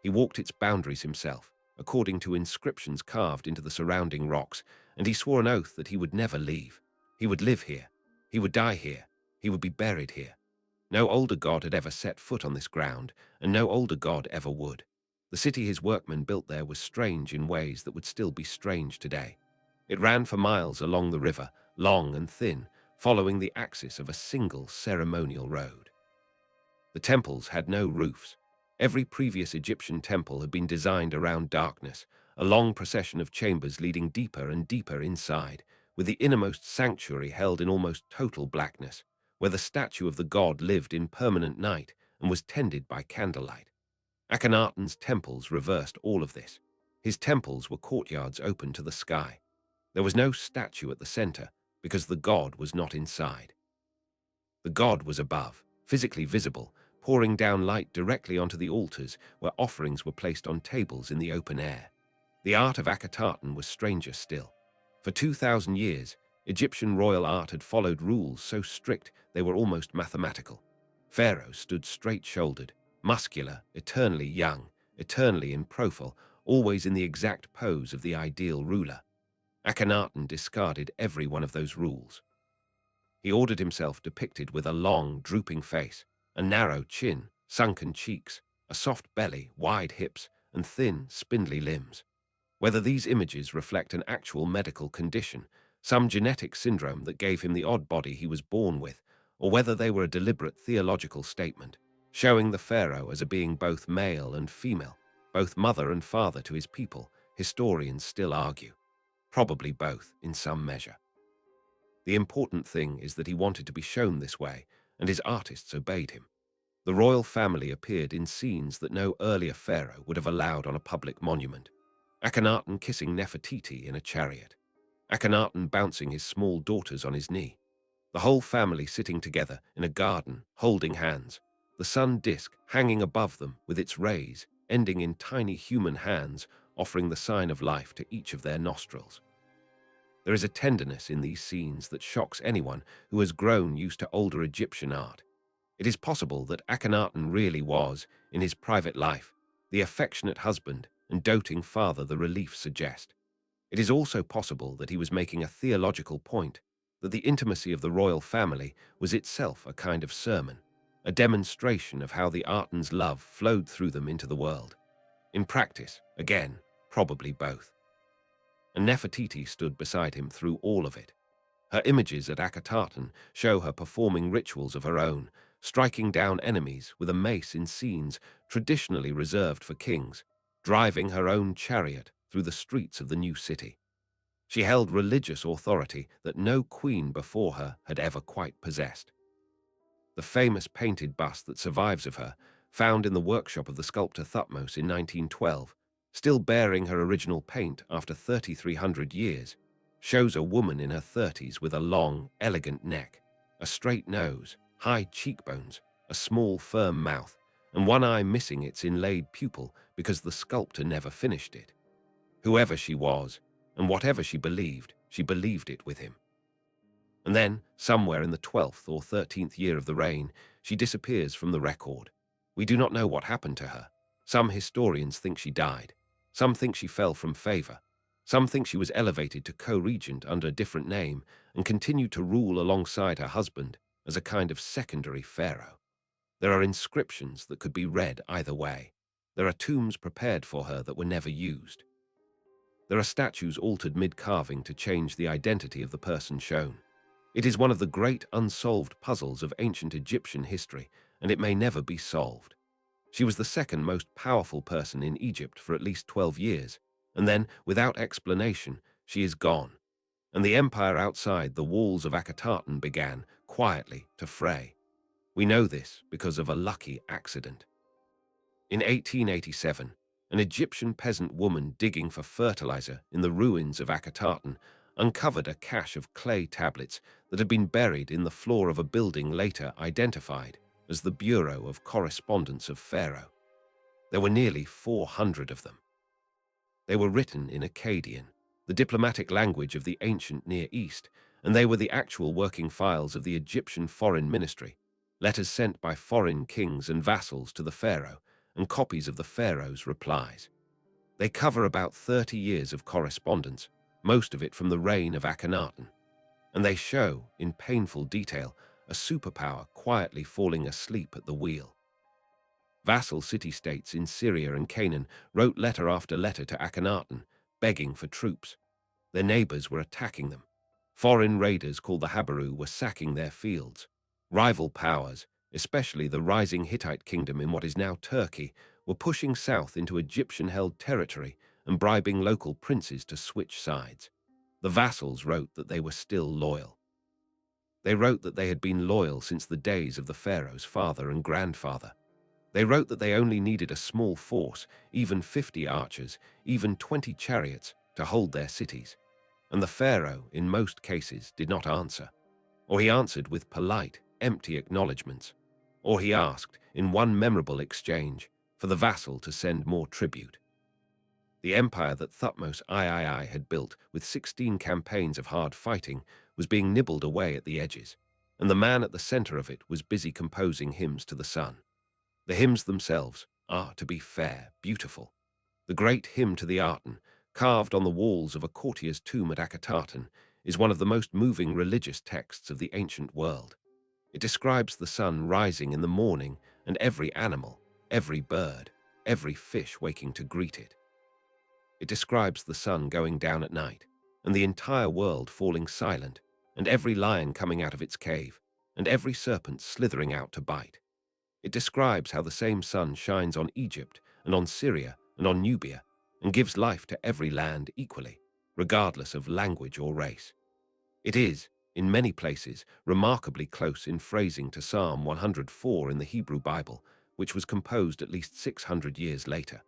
He walked its boundaries himself, according to inscriptions carved into the surrounding rocks, and he swore an oath that he would never leave. He would live here. He would die here. He would be buried here. No older god had ever set foot on this ground, and no older god ever would. The city his workmen built there was strange in ways that would still be strange today. It ran for miles along the river, long and thin, following the axis of a single ceremonial road. The temples had no roofs. Every previous Egyptian temple had been designed around darkness, a long procession of chambers leading deeper and deeper inside, with the innermost sanctuary held in almost total blackness, where the statue of the god lived in permanent night and was tended by candlelight. Akhenaten's temples reversed all of this. His temples were courtyards open to the sky. There was no statue at the center because the god was not inside. The god was above, physically visible, pouring down light directly onto the altars where offerings were placed on tables in the open air. The art of Akhenaten was stranger still. For 2,000 years, Egyptian royal art had followed rules so strict they were almost mathematical. Pharaohs stood straight-shouldered, muscular, eternally young, eternally in profile, always in the exact pose of the ideal ruler. Akhenaten discarded every one of those rules. He ordered himself depicted with a long, drooping face, a narrow chin, sunken cheeks, a soft belly, wide hips, and thin, spindly limbs. Whether these images reflect an actual medical condition, some genetic syndrome that gave him the odd body he was born with, or whether they were a deliberate theological statement, showing the pharaoh as a being both male and female, both mother and father to his people, historians still argue. Probably both, in some measure. The important thing is that he wanted to be shown this way, and his artists obeyed him. The royal family appeared in scenes that no earlier pharaoh would have allowed on a public monument. Akhenaten kissing Nefertiti in a chariot. Akhenaten bouncing his small daughters on his knee. The whole family sitting together in a garden, holding hands. The sun disk hanging above them with its rays, ending in tiny human hands, offering the sign of life to each of their nostrils. There is a tenderness in these scenes that shocks anyone who has grown used to older Egyptian art. It is possible that Akhenaten really was, in his private life, the affectionate husband and doting father the reliefs suggest. It is also possible that he was making a theological point, that the intimacy of the royal family was itself a kind of sermon, a demonstration of how the Aten's love flowed through them into the world. In practice, again, probably both. And Nefertiti stood beside him through all of it. Her images at Akhenaten show her performing rituals of her own, striking down enemies with a mace in scenes traditionally reserved for kings, driving her own chariot through the streets of the new city. She held religious authority that no queen before her had ever quite possessed. The famous painted bust that survives of her, found in the workshop of the sculptor Thutmose in 1912, still bearing her original paint after 3,300 years, shows a woman in her 30s with a long, elegant neck, a straight nose, high cheekbones, a small, firm mouth, and one eye missing its inlaid pupil because the sculptor never finished it. Whoever she was, and whatever she believed it with him. And then, somewhere in the 12th or 13th year of the reign, she disappears from the record. We do not know what happened to her. Some historians think she died. Some think she fell from favor. Some think she was elevated to co-regent under a different name and continued to rule alongside her husband as a kind of secondary pharaoh. There are inscriptions that could be read either way. There are tombs prepared for her that were never used. There are statues altered mid-carving to change the identity of the person shown. It is one of the great unsolved puzzles of ancient Egyptian history, and it may never be solved. She was the second most powerful person in Egypt for at least 12 years, and then, without explanation, she is gone, and the empire outside the walls of Akhenaten began, quietly, to fray. We know this because of a lucky accident. In 1887, an Egyptian peasant woman digging for fertilizer in the ruins of Akhenaten uncovered a cache of clay tablets that had been buried in the floor of a building later identified as the Bureau of Correspondence of Pharaoh. There were nearly 400 of them. They were written in Akkadian, the diplomatic language of the ancient Near East, and they were the actual working files of the Egyptian Foreign Ministry, letters sent by foreign kings and vassals to the pharaoh, and copies of the pharaoh's replies. They cover about 30 years of correspondence, most of it from the reign of Akhenaten, and they show, in painful detail, a superpower quietly falling asleep at the wheel. Vassal city-states in Syria and Canaan wrote letter after letter to Akhenaten, begging for troops. Their neighbors were attacking them. Foreign raiders called the Habaru were sacking their fields. Rival powers, especially the rising Hittite kingdom in what is now Turkey, were pushing south into Egyptian-held territory and bribing local princes to switch sides. The vassals wrote that they were still loyal. They wrote that they had been loyal since the days of the Pharaoh's father and grandfather. They wrote that they only needed a small force, even 50 archers, even 20 chariots, to hold their cities. And the Pharaoh, in most cases, did not answer. Or he answered with polite, empty acknowledgements. Or he asked, in one memorable exchange, for the vassal to send more tribute. The empire that Thutmose III had built, with 16 campaigns of hard fighting, was being nibbled away at the edges, and the man at the center of it was busy composing hymns to the sun. The hymns themselves are, to be fair, beautiful. The great hymn to the Aten, carved on the walls of a courtier's tomb at Akhetaten, is one of the most moving religious texts of the ancient world. It describes the sun rising in the morning and every animal, every bird, every fish waking to greet it. It describes the sun going down at night, and the entire world falling silent, and every lion coming out of its cave, and every serpent slithering out to bite. It describes how the same sun shines on Egypt and on Syria and on Nubia, and gives life to every land equally, regardless of language or race. It is, in many places, remarkably close in phrasing to Psalm 104 in the Hebrew Bible, which was composed at least 600 years later.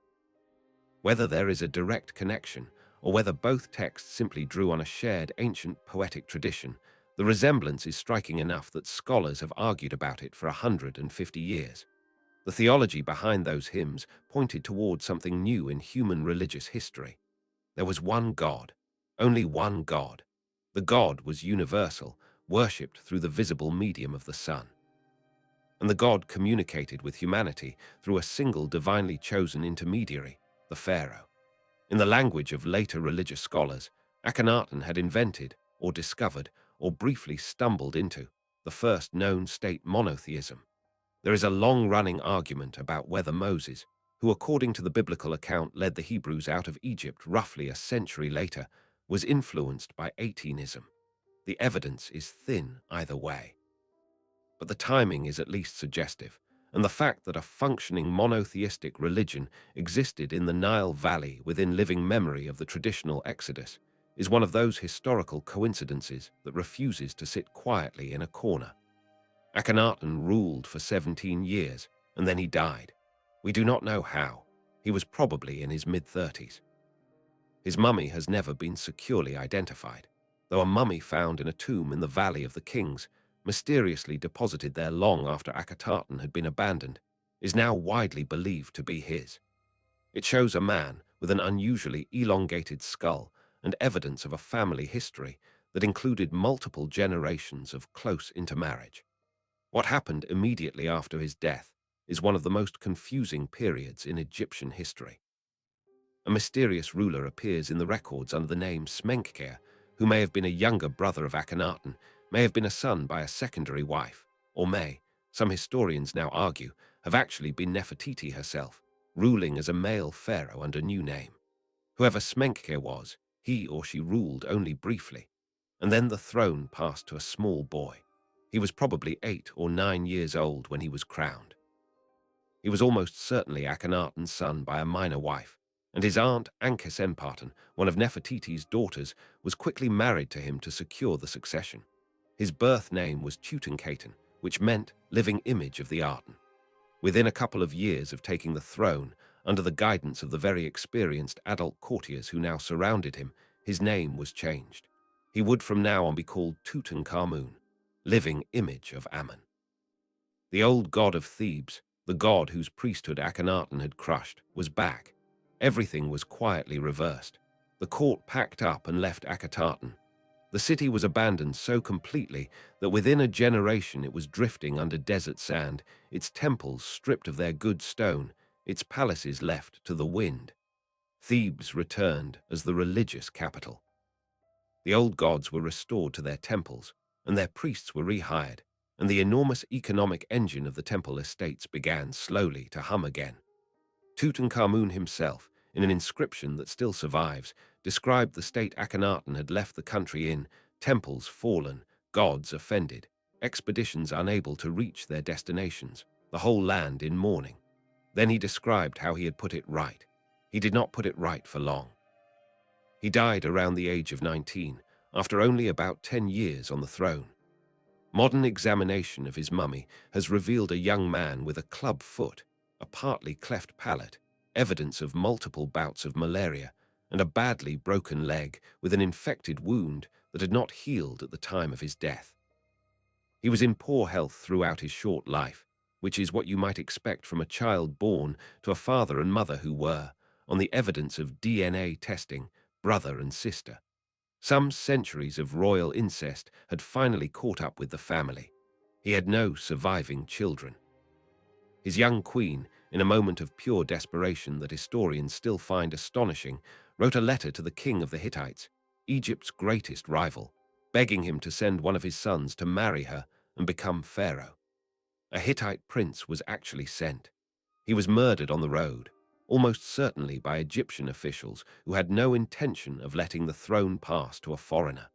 Whether there is a direct connection, or whether both texts simply drew on a shared ancient poetic tradition, the resemblance is striking enough that scholars have argued about it for 150 years. The theology behind those hymns pointed toward something new in human religious history. There was one God, only one God. The God was universal, worshipped through the visible medium of the sun. And the God communicated with humanity through a single divinely chosen intermediary, the Pharaoh. In the language of later religious scholars, Akhenaten had invented, or discovered, or briefly stumbled into, the first known state monotheism. There is a long-running argument about whether Moses, who according to the biblical account led the Hebrews out of Egypt roughly a century later, was influenced by Atenism. The evidence is thin either way. But the timing is at least suggestive, and the fact that a functioning monotheistic religion existed in the Nile Valley within living memory of the traditional Exodus is one of those historical coincidences that refuses to sit quietly in a corner. Akhenaten ruled for 17 years, and then he died. We do not know how. He was probably in his mid-30s. His mummy has never been securely identified, though a mummy found in a tomb in the Valley of the Kings, mysteriously deposited there long after Akhetaten had been abandoned, is now widely believed to be his. It shows a man with an unusually elongated skull and evidence of a family history that included multiple generations of close intermarriage. What happened immediately after his death is one of the most confusing periods in Egyptian history. A mysterious ruler appears in the records under the name Smenkhkare, who may have been a younger brother of Akhenaten, may have been a son by a secondary wife, or may, some historians now argue, have actually been Nefertiti herself, ruling as a male pharaoh under new name. Whoever Smenkhkare was, he or she ruled only briefly, and then the throne passed to a small boy. He was probably 8 or 9 years old when he was crowned. He was almost certainly Akhenaten's son by a minor wife, and his aunt Ankhesenparten, one of Nefertiti's daughters, was quickly married to him to secure the succession. His birth name was Tutankhaten, which meant living image of the Aten. Within a couple of years of taking the throne, under the guidance of the very experienced adult courtiers who now surrounded him, his name was changed. He would from now on be called Tutankhamun, living image of Amun. The old god of Thebes, the god whose priesthood Akhenaten had crushed, was back. Everything was quietly reversed. The court packed up and left Akhetaten. The city was abandoned so completely that within a generation it was drifting under desert sand, its temples stripped of their good stone, its palaces left to the wind. Thebes returned as the religious capital. The old gods were restored to their temples, and their priests were rehired, and the enormous economic engine of the temple estates began slowly to hum again. Tutankhamun himself, in an inscription that still survives, described the state Akhenaten had left the country in: temples fallen, gods offended, expeditions unable to reach their destinations, the whole land in mourning. Then he described how he had put it right. He did not put it right for long. He died around the age of 19, after only about 10 years on the throne. Modern examination of his mummy has revealed a young man with a club foot, a partly cleft palate, evidence of multiple bouts of malaria, and a badly broken leg with an infected wound that had not healed at the time of his death. He was in poor health throughout his short life, which is what you might expect from a child born to a father and mother who were, on the evidence of DNA testing, brother and sister. Some centuries of royal incest had finally caught up with the family. He had no surviving children. His young queen, in a moment of pure desperation that historians still find astonishing, wrote a letter to the king of the Hittites, Egypt's greatest rival, begging him to send one of his sons to marry her and become pharaoh. A Hittite prince was actually sent. He was murdered on the road, almost certainly by Egyptian officials who had no intention of letting the throne pass to a foreigner.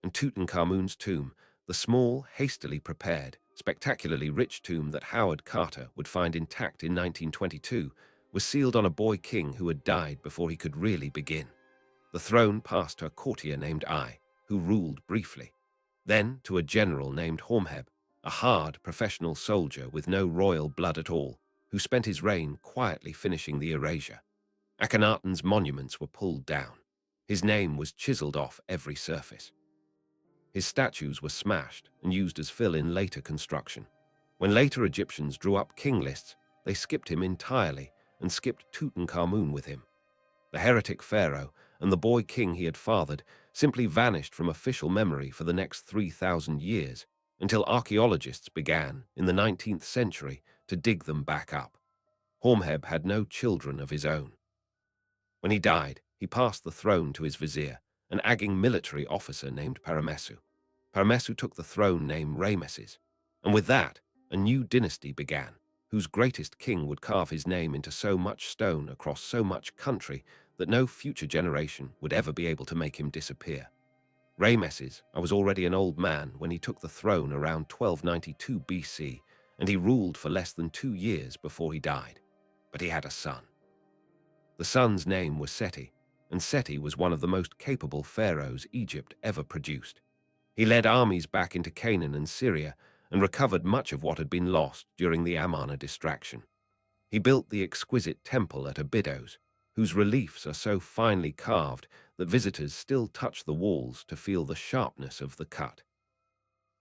And Tutankhamun's tomb, the small, hastily prepared, spectacularly rich tomb that Howard Carter would find intact in 1922, was sealed on a boy king who had died before he could really begin. The throne passed to a courtier named Ai, who ruled briefly. Then to a general named Hormheb, a hard, professional soldier with no royal blood at all, who spent his reign quietly finishing the erasure. Akhenaten's monuments were pulled down. His name was chiseled off every surface. His statues were smashed and used as fill in later construction. When later Egyptians drew up king lists, they skipped him entirely and skipped Tutankhamun with him. The heretic pharaoh and the boy king he had fathered simply vanished from official memory for the next 3,000 years, until archaeologists began, in the 19th century, to dig them back up. Hormheb had no children of his own. When he died, he passed the throne to his vizier, an Agging military officer named Paramesu. Paramesu took the throne named Rameses, and with that, a new dynasty began, whose greatest king would carve his name into so much stone across so much country that no future generation would ever be able to make him disappear. Rameses was already an old man when he took the throne around 1292 BC, and he ruled for less than 2 years before he died. But he had a son. The son's name was Seti, and Seti was one of the most capable pharaohs Egypt ever produced. He led armies back into Canaan and Syria and recovered much of what had been lost during the Amarna distraction. He built the exquisite temple at Abydos, whose reliefs are so finely carved that visitors still touch the walls to feel the sharpness of the cut.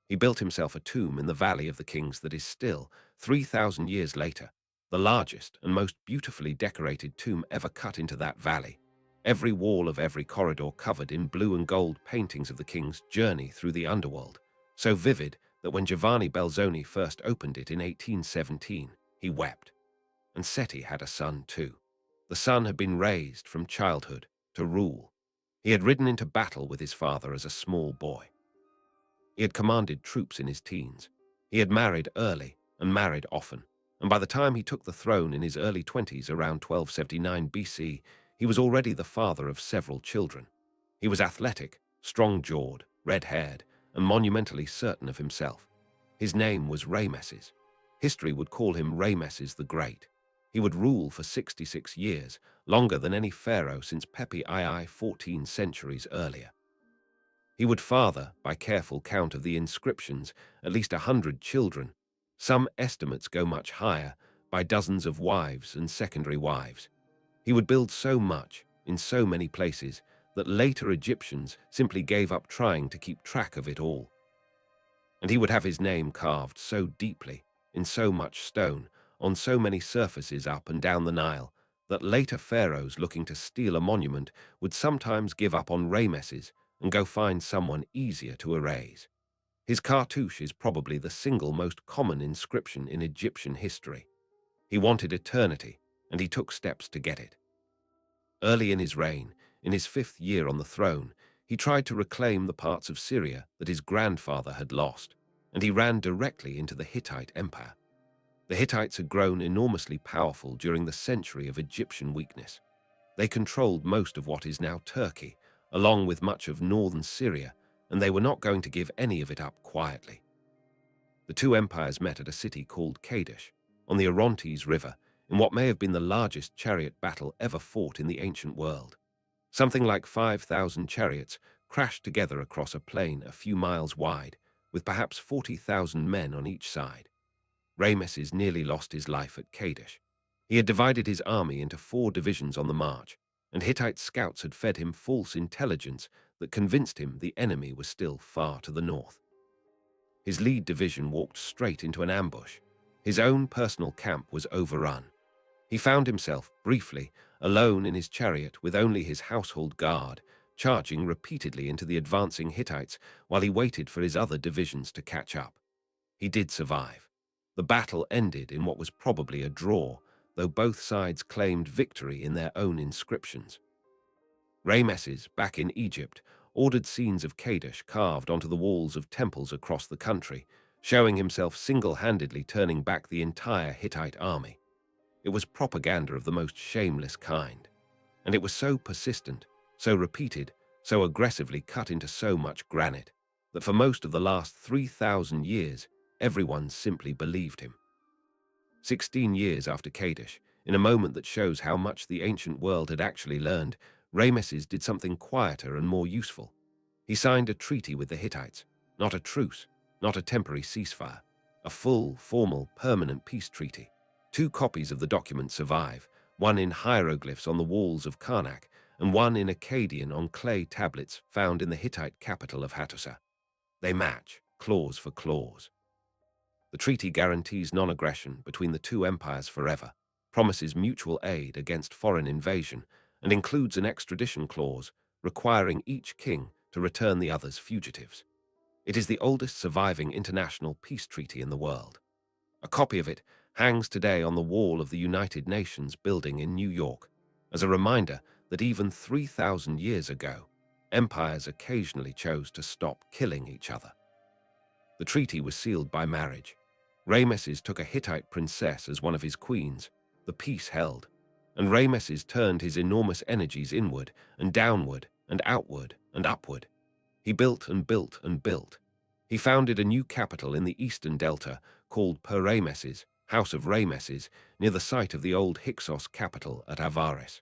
He built himself a tomb in the Valley of the Kings that is still, 3,000 years later, the largest and most beautifully decorated tomb ever cut into that valley. Every wall of every corridor covered in blue and gold paintings of the king's journey through the underworld, so vivid that when Giovanni Belzoni first opened it in 1817, he wept. And Seti had a son too. The son had been raised from childhood to rule. He had ridden into battle with his father as a small boy. He had commanded troops in his teens. He had married early and married often, and by the time he took the throne in his early 20s around 1279 BC, he was already the father of several children. He was athletic, strong-jawed, red-haired, and monumentally certain of himself. His name was Rameses. History would call him Rameses the Great. He would rule for 66 years, longer than any pharaoh since Pepi II 14 centuries earlier. He would father, by careful count of the inscriptions, at least 100 children. Some estimates go much higher, by dozens of wives and secondary wives. He would build so much, in so many places, that later Egyptians simply gave up trying to keep track of it all. And he would have his name carved so deeply, in so much stone, on so many surfaces up and down the Nile, that later pharaohs looking to steal a monument would sometimes give up on Rameses and go find someone easier to erase. His cartouche is probably the single most common inscription in Egyptian history. He wanted eternity, and he took steps to get it. Early in his reign, in his 5th year on the throne, he tried to reclaim the parts of Syria that his grandfather had lost, and he ran directly into the Hittite Empire. The Hittites had grown enormously powerful during the century of Egyptian weakness. They controlled most of what is now Turkey, along with much of northern Syria, and they were not going to give any of it up quietly. The two empires met at a city called Kadesh, on the Orontes River, in what may have been the largest chariot battle ever fought in the ancient world. Something like 5,000 chariots crashed together across a plain a few miles wide, with perhaps 40,000 men on each side. Rameses nearly lost his life at Kadesh. He had divided his army into 4 divisions on the march, and Hittite scouts had fed him false intelligence that convinced him the enemy was still far to the north. His lead division walked straight into an ambush. His own personal camp was overrun. He found himself, briefly, alone in his chariot with only his household guard, charging repeatedly into the advancing Hittites while he waited for his other divisions to catch up. He did survive. The battle ended in what was probably a draw, though both sides claimed victory in their own inscriptions. Rameses, back in Egypt, ordered scenes of Kadesh carved onto the walls of temples across the country, showing himself single-handedly turning back the entire Hittite army. It was propaganda of the most shameless kind, and it was so persistent, so repeated, so aggressively cut into so much granite, that for most of the last 3,000 years, everyone simply believed him. 16 years after Kadesh, in a moment that shows how much the ancient world had actually learned, Rameses did something quieter and more useful. He signed a treaty with the Hittites, not a truce, not a temporary ceasefire, a full, formal, permanent peace treaty. 2 copies of the document survive, one in hieroglyphs on the walls of Karnak, and one in Akkadian on clay tablets found in the Hittite capital of Hattusa. They match, clause for clause. The treaty guarantees non-aggression between the 2 empires forever, promises mutual aid against foreign invasion, and includes an extradition clause requiring each king to return the other's fugitives. It is the oldest surviving international peace treaty in the world. A copy of it hangs today on the wall of the United Nations building in New York, as a reminder that even 3,000 years ago, empires occasionally chose to stop killing each other. The treaty was sealed by marriage. Rameses took a Hittite princess as one of his queens. The peace held, and Rameses turned his enormous energies inward and downward and outward and upward. He built and built and built. He founded a new capital in the eastern delta called Per-Rameses, House of Rameses, near the site of the old Hyksos capital at Avaris.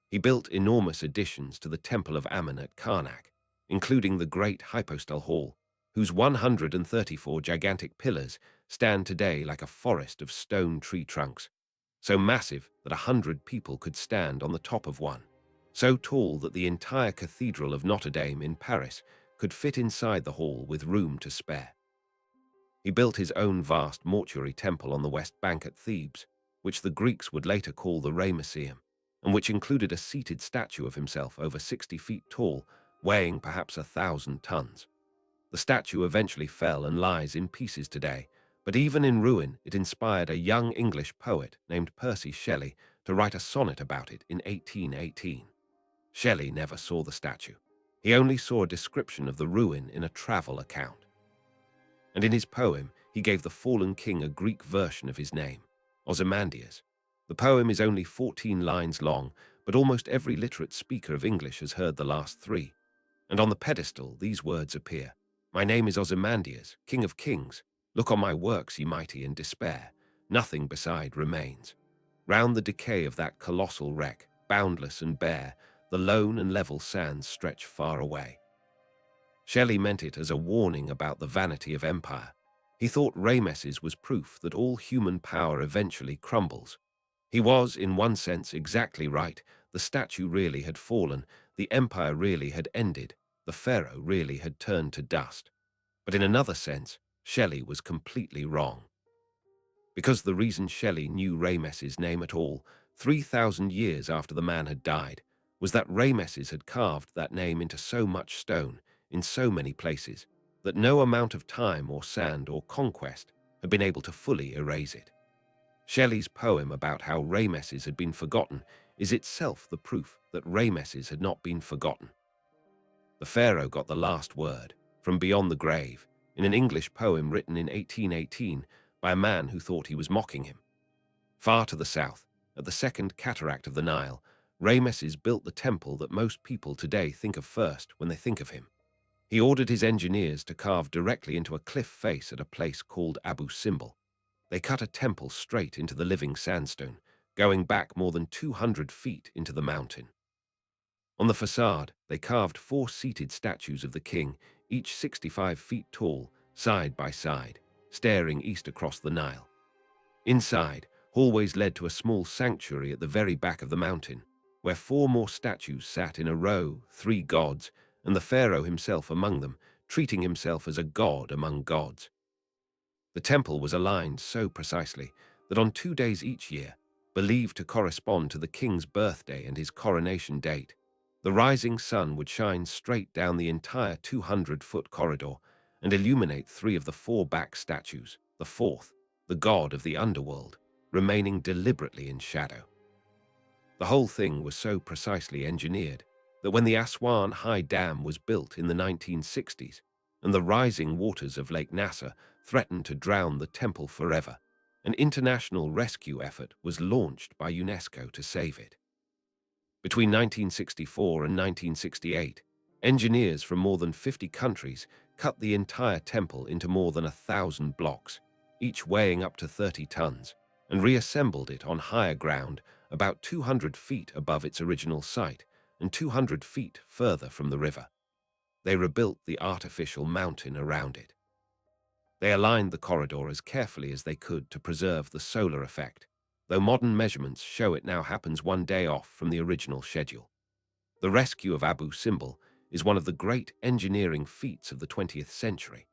He built enormous additions to the Temple of Ammon at Karnak, including the great hypostyle hall, whose 134 gigantic pillars stand today like a forest of stone tree trunks, so massive that 100 people could stand on the top of one, so tall that the entire Cathedral of Notre Dame in Paris could fit inside the hall with room to spare. He built his own vast mortuary temple on the west bank at Thebes, which the Greeks would later call the Ramesseum, and which included a seated statue of himself over 60 feet tall, weighing perhaps 1,000 tons. The statue eventually fell and lies in pieces today, but even in ruin, it inspired a young English poet named Percy Shelley to write a sonnet about it in 1818. Shelley never saw the statue. He only saw a description of the ruin in a travel account. And in his poem, he gave the fallen king a Greek version of his name, Ozymandias. The poem is only 14 lines long, but almost every literate speaker of English has heard the last 3. And on the pedestal, these words appear: "My name is Ozymandias, king of kings. Look on my works, ye mighty, and despair. Nothing beside remains. Round the decay of that colossal wreck, boundless and bare, the lone and level sands stretch far away." Shelley meant it as a warning about the vanity of empire. He thought Rameses was proof that all human power eventually crumbles. He was, in one sense, exactly right. The statue really had fallen, the empire really had ended, the pharaoh really had turned to dust. But in another sense, Shelley was completely wrong. Because the reason Shelley knew Rameses' name at all, 3,000 years after the man had died, was that Rameses had carved that name into so much stone, in so many places, that no amount of time or sand or conquest had been able to fully erase it. Shelley's poem about how Rameses had been forgotten is itself the proof that Rameses had not been forgotten. The pharaoh got the last word, from beyond the grave, in an English poem written in 1818 by a man who thought he was mocking him. Far to the south, at the second cataract of the Nile, Rameses built the temple that most people today think of first when they think of him. He ordered his engineers to carve directly into a cliff face at a place called Abu Simbel. They cut a temple straight into the living sandstone, going back more than 200 feet into the mountain. On the facade, they carved 4 seated statues of the king, each 65 feet tall, side by side, staring east across the Nile. Inside, hallways led to a small sanctuary at the very back of the mountain, where four more statues sat in a row, three gods, and the pharaoh himself among them, treating himself as a god among gods. The temple was aligned so precisely that on 2 days each year, believed to correspond to the king's birthday and his coronation date, the rising sun would shine straight down the entire 200-foot corridor and illuminate three of the four back statues, the fourth, the god of the underworld, remaining deliberately in shadow. The whole thing was so precisely engineered that when the Aswan High Dam was built in the 1960s and the rising waters of Lake Nasser threatened to drown the temple forever, an international rescue effort was launched by UNESCO to save it. Between 1964 and 1968, engineers from more than 50 countries cut the entire temple into more than 1,000 blocks, each weighing up to 30 tons, and reassembled it on higher ground about 200 feet above its original site and 200 feet further from the river. They rebuilt the artificial mountain around it. They aligned the corridor as carefully as they could to preserve the solar effect, though modern measurements show it now happens 1 day off from the original schedule. The rescue of Abu Simbel is one of the great engineering feats of the 20th century,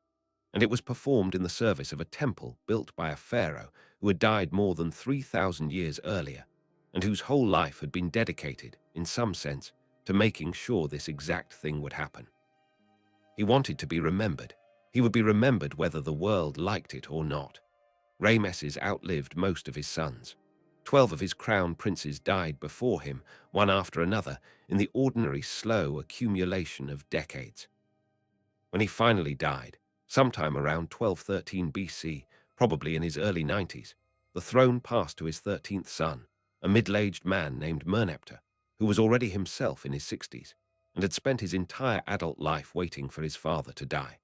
and it was performed in the service of a temple built by a pharaoh who had died more than 3,000 years earlier, and whose whole life had been dedicated, in some sense, to making sure this exact thing would happen. He wanted to be remembered. He would be remembered whether the world liked it or not. Rameses outlived most of his sons. 12 of his crown princes died before him, one after another, in the ordinary slow accumulation of decades. When he finally died, sometime around 1213 BC, probably in his early 90s, the throne passed to his 13th son, a middle-aged man named Merneptah, who was already himself in his 60s, and had spent his entire adult life waiting for his father to die.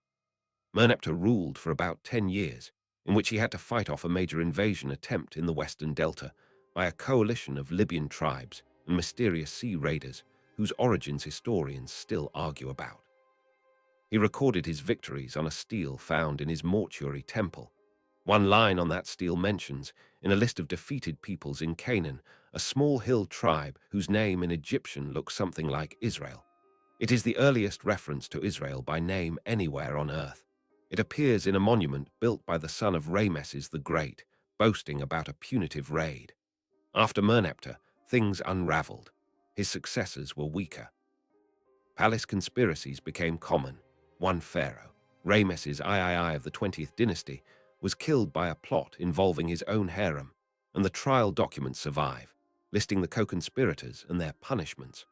Merneptah ruled for about 10 years, in which he had to fight off a major invasion attempt in the western delta by a coalition of Libyan tribes and mysterious sea raiders whose origins historians still argue about. He recorded his victories on a stele found in his mortuary temple. One line on that stele mentions, in a list of defeated peoples in Canaan, a small hill tribe whose name in Egyptian looks something like Israel. It is the earliest reference to Israel by name anywhere on earth. It appears in a monument built by the son of Rameses the Great, boasting about a punitive raid. After Merneptah, things unraveled. His successors were weaker. Palace conspiracies became common. One pharaoh, Rameses III of the 20th dynasty, was killed by a plot involving his own harem, and the trial documents survive, listing the co-conspirators and their punishments.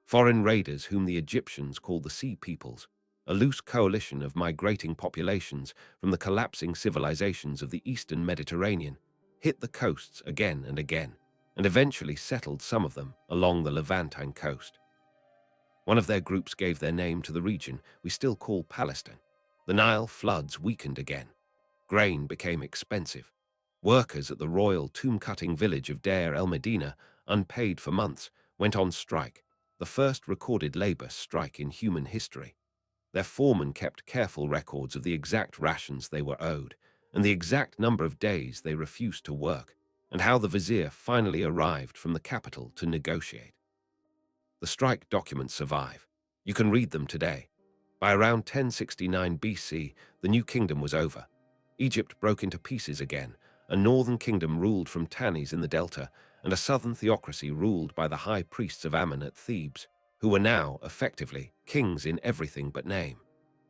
Foreign raiders, whom the Egyptians called the Sea Peoples, a loose coalition of migrating populations from the collapsing civilizations of the eastern Mediterranean, hit the coasts again and again, and eventually settled some of them along the Levantine coast. One of their groups gave their name to the region we still call Palestine. The Nile floods weakened again. Grain became expensive. Workers at the royal tomb-cutting village of Deir el-Medina, unpaid for months, went on strike, the first recorded labor strike in human history. Their foreman kept careful records of the exact rations they were owed, and the exact number of days they refused to work, and how the vizier finally arrived from the capital to negotiate. The strike documents survive. You can read them today. By around 1069 BC, the New Kingdom was over. Egypt broke into pieces again. A northern kingdom ruled from Tanis in the delta, and a southern theocracy ruled by the high priests of Ammon at Thebes, who were now, effectively, kings in everything but name.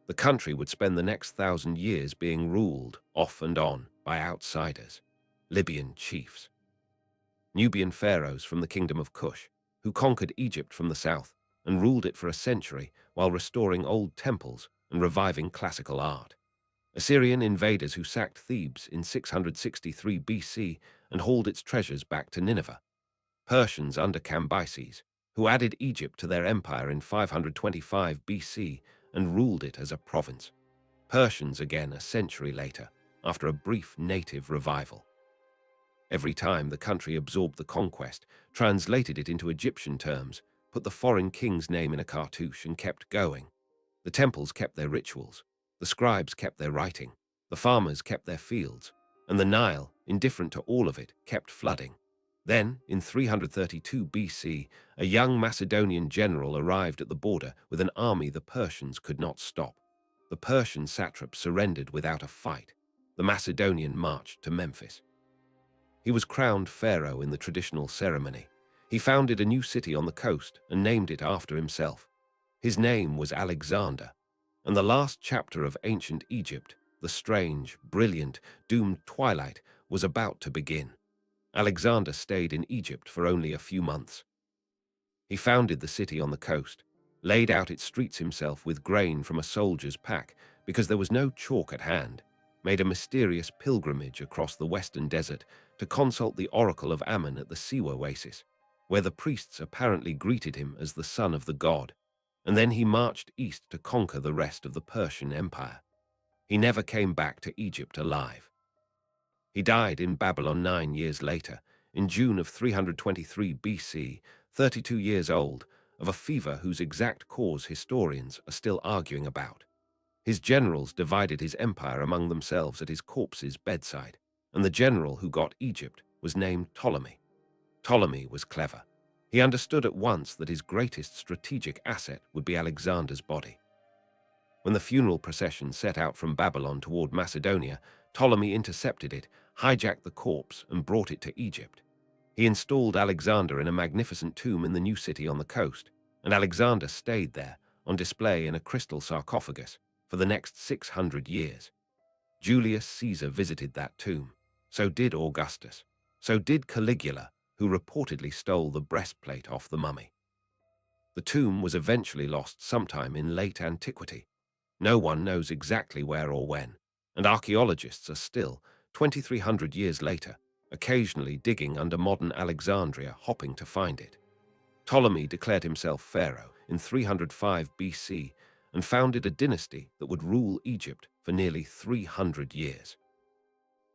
The country would spend the next 1,000 years being ruled, off and on, by outsiders, Libyan chiefs. Nubian pharaohs from the kingdom of Kush, who conquered Egypt from the south and ruled it for a century while restoring old temples and reviving classical art. Assyrian invaders who sacked Thebes in 663 BC and hauled its treasures back to Nineveh. Persians under Cambyses, who added Egypt to their empire in 525 BC and ruled it as a province. Persians again a century later, after a brief native revival. Every time the country absorbed the conquest, translated it into Egyptian terms, put the foreign king's name in a cartouche and kept going. The temples kept their rituals, the scribes kept their writing, the farmers kept their fields, and the Nile, indifferent to all of it, kept flooding. Then, in 332 BC, a young Macedonian general arrived at the border with an army the Persians could not stop. The Persian satrap surrendered without a fight. The Macedonian marched to Memphis. He was crowned pharaoh in the traditional ceremony. He founded a new city on the coast and named it after himself. His name was Alexander, and the last chapter of ancient Egypt, the strange, brilliant, doomed twilight, was about to begin. Alexander stayed in Egypt for only a few months. He founded the city on the coast, laid out its streets himself with grain from a soldier's pack because there was no chalk at hand, made a mysterious pilgrimage across the western desert to consult the oracle of Ammon at the sea oasis, where the priests apparently greeted him as the son of the god, and then he marched east to conquer the rest of the Persian Empire. He never came back to Egypt alive. He died in Babylon 9 years later, in June of 323 BC, 32 years old, of a fever whose exact cause historians are still arguing about. His generals divided his empire among themselves at his corpse's bedside, and the general who got Egypt was named Ptolemy. Ptolemy was clever. He understood at once that his greatest strategic asset would be Alexander's body. When the funeral procession set out from Babylon toward Macedonia, Ptolemy intercepted it, hijacked the corpse, and brought it to Egypt. He installed Alexander in a magnificent tomb in the new city on the coast, and Alexander stayed there, on display in a crystal sarcophagus, for the next 600 years. Julius Caesar visited that tomb. So did Augustus. So did Caligula, who reportedly stole the breastplate off the mummy. The tomb was eventually lost sometime in late antiquity. No one knows exactly where or when, and archaeologists are still, 2,300 years later, occasionally digging under modern Alexandria, hoping to find it. Ptolemy declared himself pharaoh in 305 BC and founded a dynasty that would rule Egypt for nearly 300 years.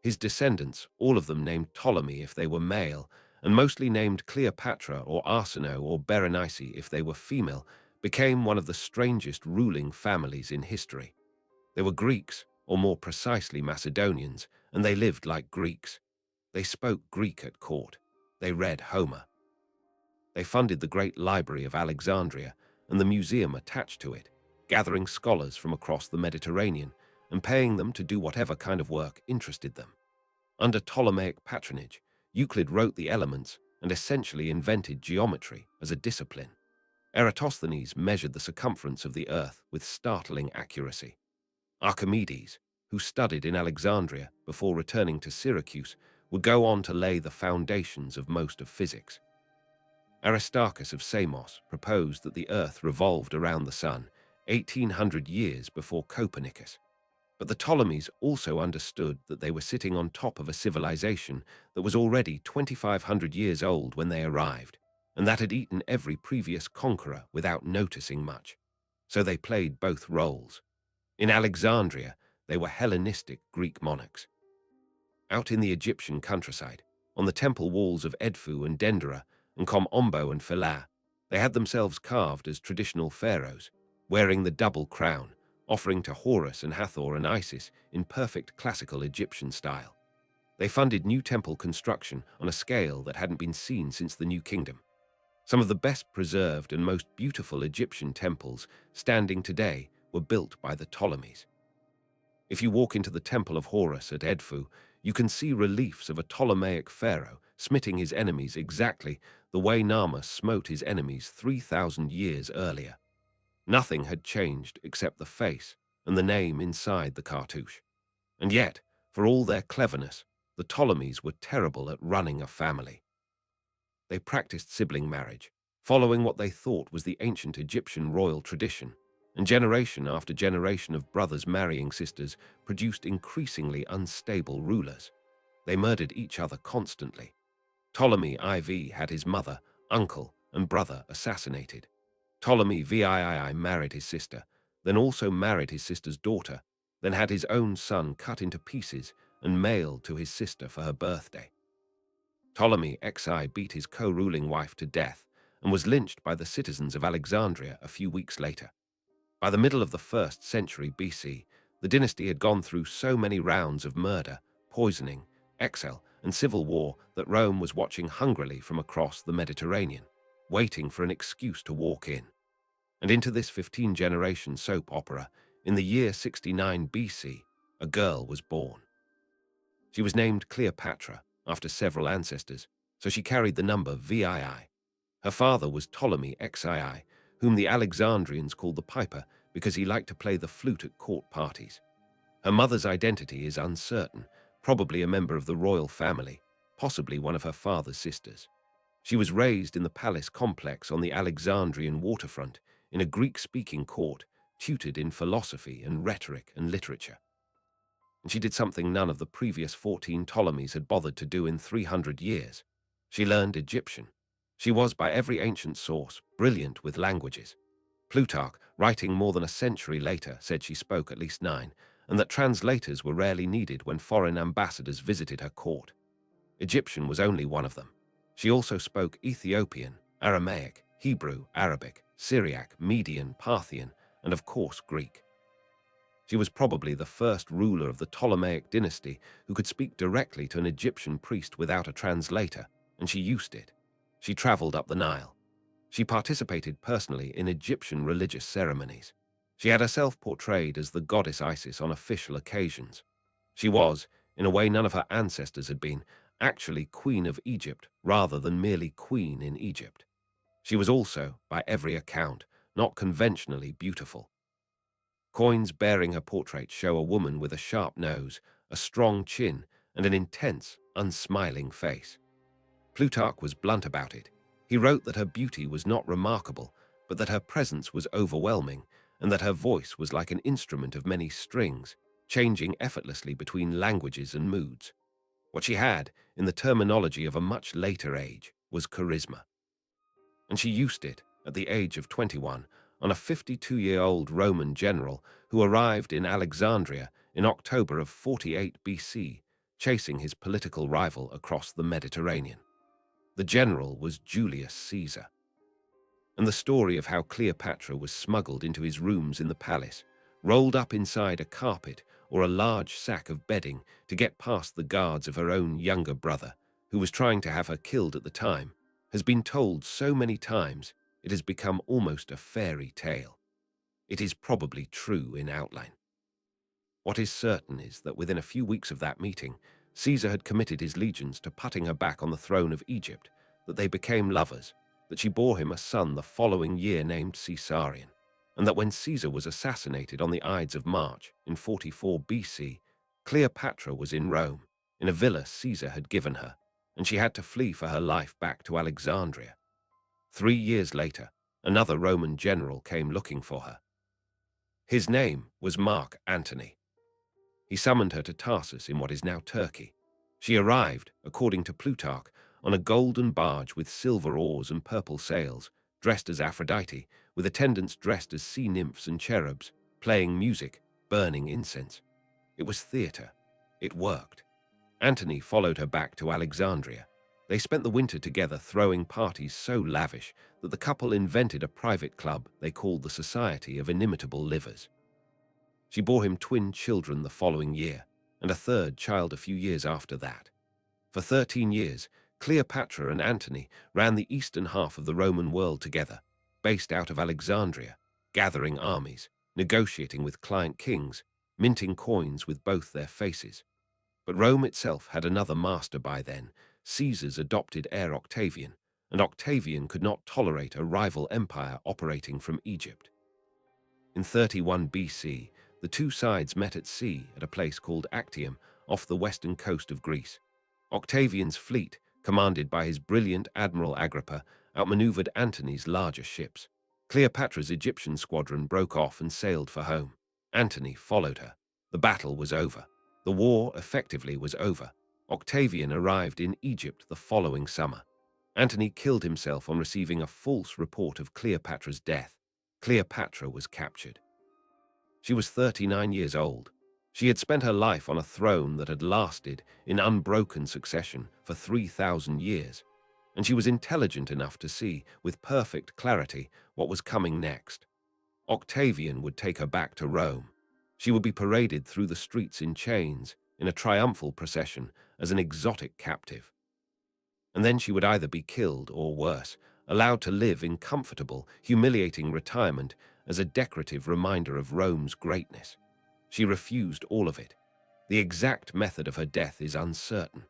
His descendants, all of them named Ptolemy if they were male, and mostly named Cleopatra or Arsinoe or Berenice if they were female, became one of the strangest ruling families in history. They were Greeks, or more precisely Macedonians, and they lived like Greeks. They spoke Greek at court. They read Homer. They funded the great library of Alexandria and the museum attached to it, gathering scholars from across the Mediterranean and paying them to do whatever kind of work interested them. Under Ptolemaic patronage, Euclid wrote the elements and essentially invented geometry as a discipline. Eratosthenes measured the circumference of the earth with startling accuracy. Archimedes, who studied in Alexandria before returning to Syracuse, would go on to lay the foundations of most of physics. Aristarchus of Samos proposed that the earth revolved around the sun 1,800 years before Copernicus. But the Ptolemies also understood that they were sitting on top of a civilization that was already 2,500 years old when they arrived, and that had eaten every previous conqueror without noticing much. So they played both roles. In Alexandria, they were Hellenistic Greek monarchs. Out in the Egyptian countryside, on the temple walls of Edfu and Dendera, and Com Ombo and Philae, they had themselves carved as traditional pharaohs, wearing the double crown, offering to Horus and Hathor and Isis in perfect classical Egyptian style. They funded new temple construction on a scale that hadn't been seen since the New Kingdom. Some of the best preserved and most beautiful Egyptian temples standing today were built by the Ptolemies. If you walk into the temple of Horus at Edfu, you can see reliefs of a Ptolemaic pharaoh smiting his enemies exactly the way Nama smote his enemies 3,000 years earlier. Nothing had changed except the face and the name inside the cartouche. And yet, for all their cleverness, the Ptolemies were terrible at running a family. They practiced sibling marriage, following what they thought was the ancient Egyptian royal tradition, and generation after generation of brothers marrying sisters produced increasingly unstable rulers. They murdered each other constantly. Ptolemy IV had his mother, uncle, and brother assassinated. Ptolemy VIII married his sister, then also married his sister's daughter, then had his own son cut into pieces and mailed to his sister for her birthday. Ptolemy XI beat his co-ruling wife to death and was lynched by the citizens of Alexandria a few weeks later. By the middle of the 1st century BC, the dynasty had gone through so many rounds of murder, poisoning, exile, and civil war that Rome was watching hungrily from across the Mediterranean, waiting for an excuse to walk in. And into this 15-generation soap opera, in the year 69 BC, a girl was born. She was named Cleopatra, after several ancestors, so she carried the number VII. Her father was Ptolemy XII, whom the Alexandrians called the Piper because he liked to play the flute at court parties. Her mother's identity is uncertain, probably a member of the royal family, possibly one of her father's sisters. She was raised in the palace complex on the Alexandrian waterfront, in a Greek-speaking court, tutored in philosophy and rhetoric and literature. And she did something none of the previous 14 Ptolemies had bothered to do in 300 years. She learned Egyptian. She was, by every ancient source, brilliant with languages. Plutarch, writing more than a century later, said she spoke at least 9, and that translators were rarely needed when foreign ambassadors visited her court. Egyptian was only one of them. She also spoke Ethiopian, Aramaic, Hebrew, Arabic, Syriac, Median, Parthian, and of course Greek. She was probably the first ruler of the Ptolemaic dynasty who could speak directly to an Egyptian priest without a translator, and she used it. She traveled up the Nile. She participated personally in Egyptian religious ceremonies. She had herself portrayed as the goddess Isis on official occasions. She was, in a way none of her ancestors had been, actually Queen of Egypt rather than merely Queen in Egypt. She was also, by every account, not conventionally beautiful. Coins bearing her portrait show a woman with a sharp nose, a strong chin, and an intense, unsmiling face. Plutarch was blunt about it. He wrote that her beauty was not remarkable, but that her presence was overwhelming, and that her voice was like an instrument of many strings, changing effortlessly between languages and moods. What she had, in the terminology of a much later age, was charisma. And she used it, at the age of 21, on a 52-year-old Roman general who arrived in Alexandria in October of 48 BC, chasing his political rival across the Mediterranean. The general was Julius Caesar. And the story of how Cleopatra was smuggled into his rooms in the palace, rolled up inside a carpet or a large sack of bedding to get past the guards of her own younger brother, who was trying to have her killed at the time, has been told so many times it has become almost a fairy tale. It is probably true in outline. What is certain is that within a few weeks of that meeting, Caesar had committed his legions to putting her back on the throne of Egypt, that they became lovers, that she bore him a son the following year named Caesarion, and that when Caesar was assassinated on the Ides of March in 44 BC, Cleopatra was in Rome, in a villa Caesar had given her, and she had to flee for her life back to Alexandria. 3 years later, another Roman general came looking for her. His name was Mark Antony. He summoned her to Tarsus in what is now Turkey. She arrived, according to Plutarch, on a golden barge with silver oars and purple sails, dressed as Aphrodite, with attendants dressed as sea nymphs and cherubs, playing music, burning incense. It was theatre. It worked. Antony followed her back to Alexandria. They spent the winter together throwing parties so lavish that the couple invented a private club they called the Society of Inimitable Livers. She bore him twin children the following year, and a third child a few years after that. For 13 years, Cleopatra and Antony ran the eastern half of the Roman world together, based out of Alexandria, gathering armies, negotiating with client kings, minting coins with both their faces. But Rome itself had another master by then, Caesar's adopted heir Octavian, and Octavian could not tolerate a rival empire operating from Egypt. In 31 BC, the two sides met at sea at a place called Actium off the western coast of Greece. Octavian's fleet, commanded by his brilliant Admiral Agrippa, outmaneuvered Antony's larger ships. Cleopatra's Egyptian squadron broke off and sailed for home. Antony followed her. The battle was over. The war effectively was over. Octavian arrived in Egypt the following summer. Antony killed himself on receiving a false report of Cleopatra's death. Cleopatra was captured. She was 39 years old. She had spent her life on a throne that had lasted in unbroken succession for 3,000 years, and she was intelligent enough to see, with perfect clarity, what was coming next. Octavian would take her back to Rome. She would be paraded through the streets in chains, in a triumphal procession, as an exotic captive. And then she would either be killed or worse, allowed to live in comfortable, humiliating retirement as a decorative reminder of Rome's greatness. She refused all of it. The exact method of her death is uncertain.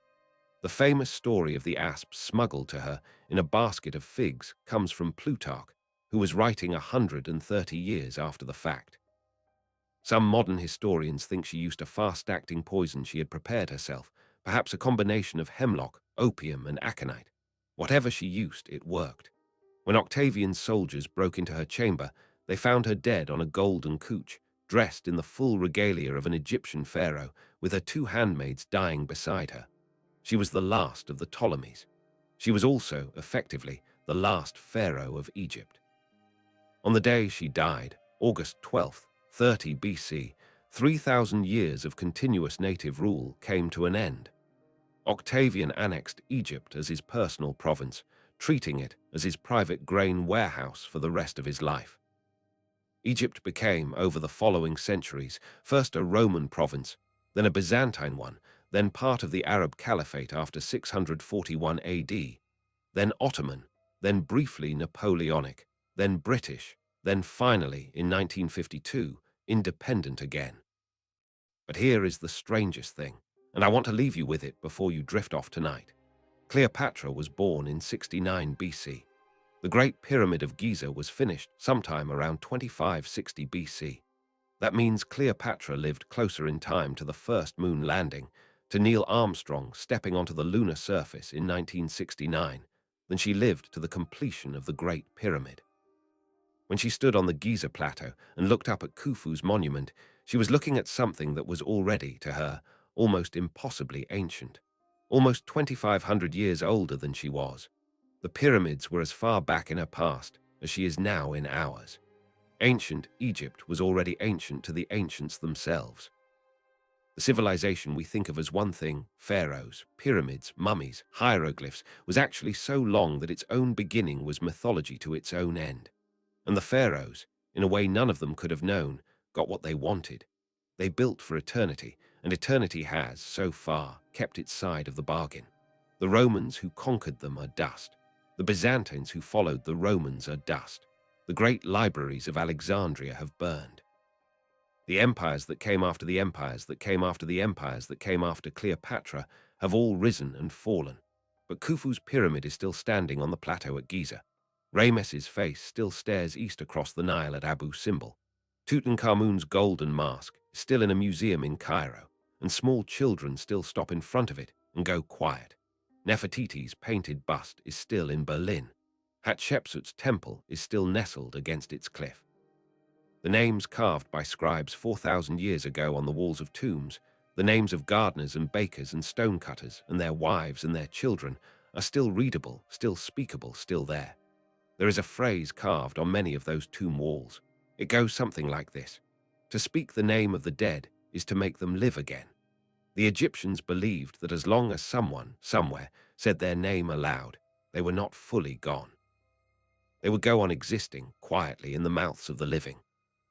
The famous story of the asp smuggled to her in a basket of figs comes from Plutarch, who was writing 130 years after the fact. Some modern historians think she used a fast-acting poison she had prepared herself, perhaps a combination of hemlock, opium, and aconite. Whatever she used, it worked. When Octavian's soldiers broke into her chamber, they found her dead on a golden couch, dressed in the full regalia of an Egyptian pharaoh, with her two handmaids dying beside her. She was the last of the Ptolemies. She was also, effectively, the last pharaoh of Egypt. On the day she died, August 12th, 30 BC, 3,000 years of continuous native rule came to an end. Octavian annexed Egypt as his personal province, treating it as his private grain warehouse for the rest of his life. Egypt became, over the following centuries, first a Roman province, then a Byzantine one, then part of the Arab Caliphate after 641 AD, then Ottoman, then briefly Napoleonic, then British, then finally, in 1952, independent again. But here is the strangest thing, and I want to leave you with it before you drift off tonight. Cleopatra was born in 69 BC. The Great Pyramid of Giza was finished sometime around 2560 BC. That means Cleopatra lived closer in time to the first moon landing, to Neil Armstrong stepping onto the lunar surface in 1969, than she lived to the completion of the Great Pyramid. When she stood on the Giza plateau and looked up at Khufu's monument, she was looking at something that was already, to her, almost impossibly ancient, almost 2,500 years older than she was. The pyramids were as far back in her past as she is now in ours. Ancient Egypt was already ancient to the ancients themselves. The civilization we think of as one thing, pharaohs, pyramids, mummies, hieroglyphs, was actually so long that its own beginning was mythology to its own end. And the pharaohs, in a way none of them could have known, got what they wanted. They built for eternity, and eternity has, so far, kept its side of the bargain. The Romans who conquered them are dust. The Byzantines who followed the Romans are dust. The great libraries of Alexandria have burned. The empires that came after the empires that came after the empires that came after Cleopatra have all risen and fallen. But Khufu's pyramid is still standing on the plateau at Giza. Ramesses' face still stares east across the Nile at Abu Simbel. Tutankhamun's golden mask is still in a museum in Cairo, and small children still stop in front of it and go quiet. Nefertiti's painted bust is still in Berlin. Hatshepsut's temple is still nestled against its cliff. The names carved by scribes 4,000 years ago on the walls of tombs, the names of gardeners and bakers and stonecutters and their wives and their children, are still readable, still speakable, still there. There is a phrase carved on many of those tomb walls. It goes something like this: to speak the name of the dead is to make them live again. The Egyptians believed that as long as someone, somewhere, said their name aloud, they were not fully gone. They would go on existing quietly in the mouths of the living.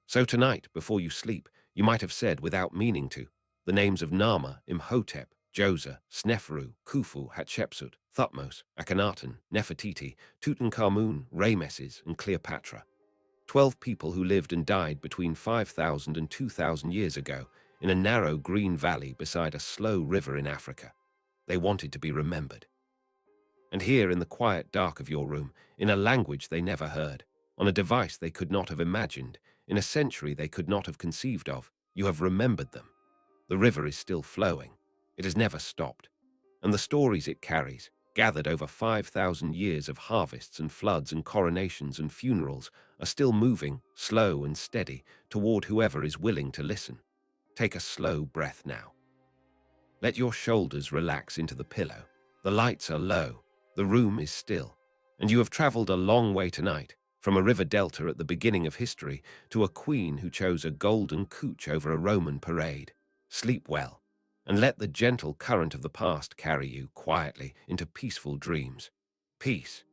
So tonight, before you sleep, you might have said, without meaning to, the names of Nama, Imhotep, Djoser, Sneferu, Khufu, Hatshepsut, Thutmose, Akhenaten, Nefertiti, Tutankhamun, Ramesses, and Cleopatra. 12 people who lived and died between 5,000 and 2,000 years ago in a narrow green valley beside a slow river in Africa. They wanted to be remembered. And here in the quiet dark of your room, in a language they never heard, on a device they could not have imagined, in a century they could not have conceived of, you have remembered them. The river is still flowing. It has never stopped. And the stories it carries, gathered over 5,000 years of harvests and floods and coronations and funerals, are still moving, slow and steady, toward whoever is willing to listen. Take a slow breath now. Let your shoulders relax into the pillow. The lights are low. The room is still. And you have traveled a long way tonight, from a river delta at the beginning of history to a queen who chose a golden couch over a Roman parade. Sleep well, and let the gentle current of the past carry you quietly into peaceful dreams. Peace.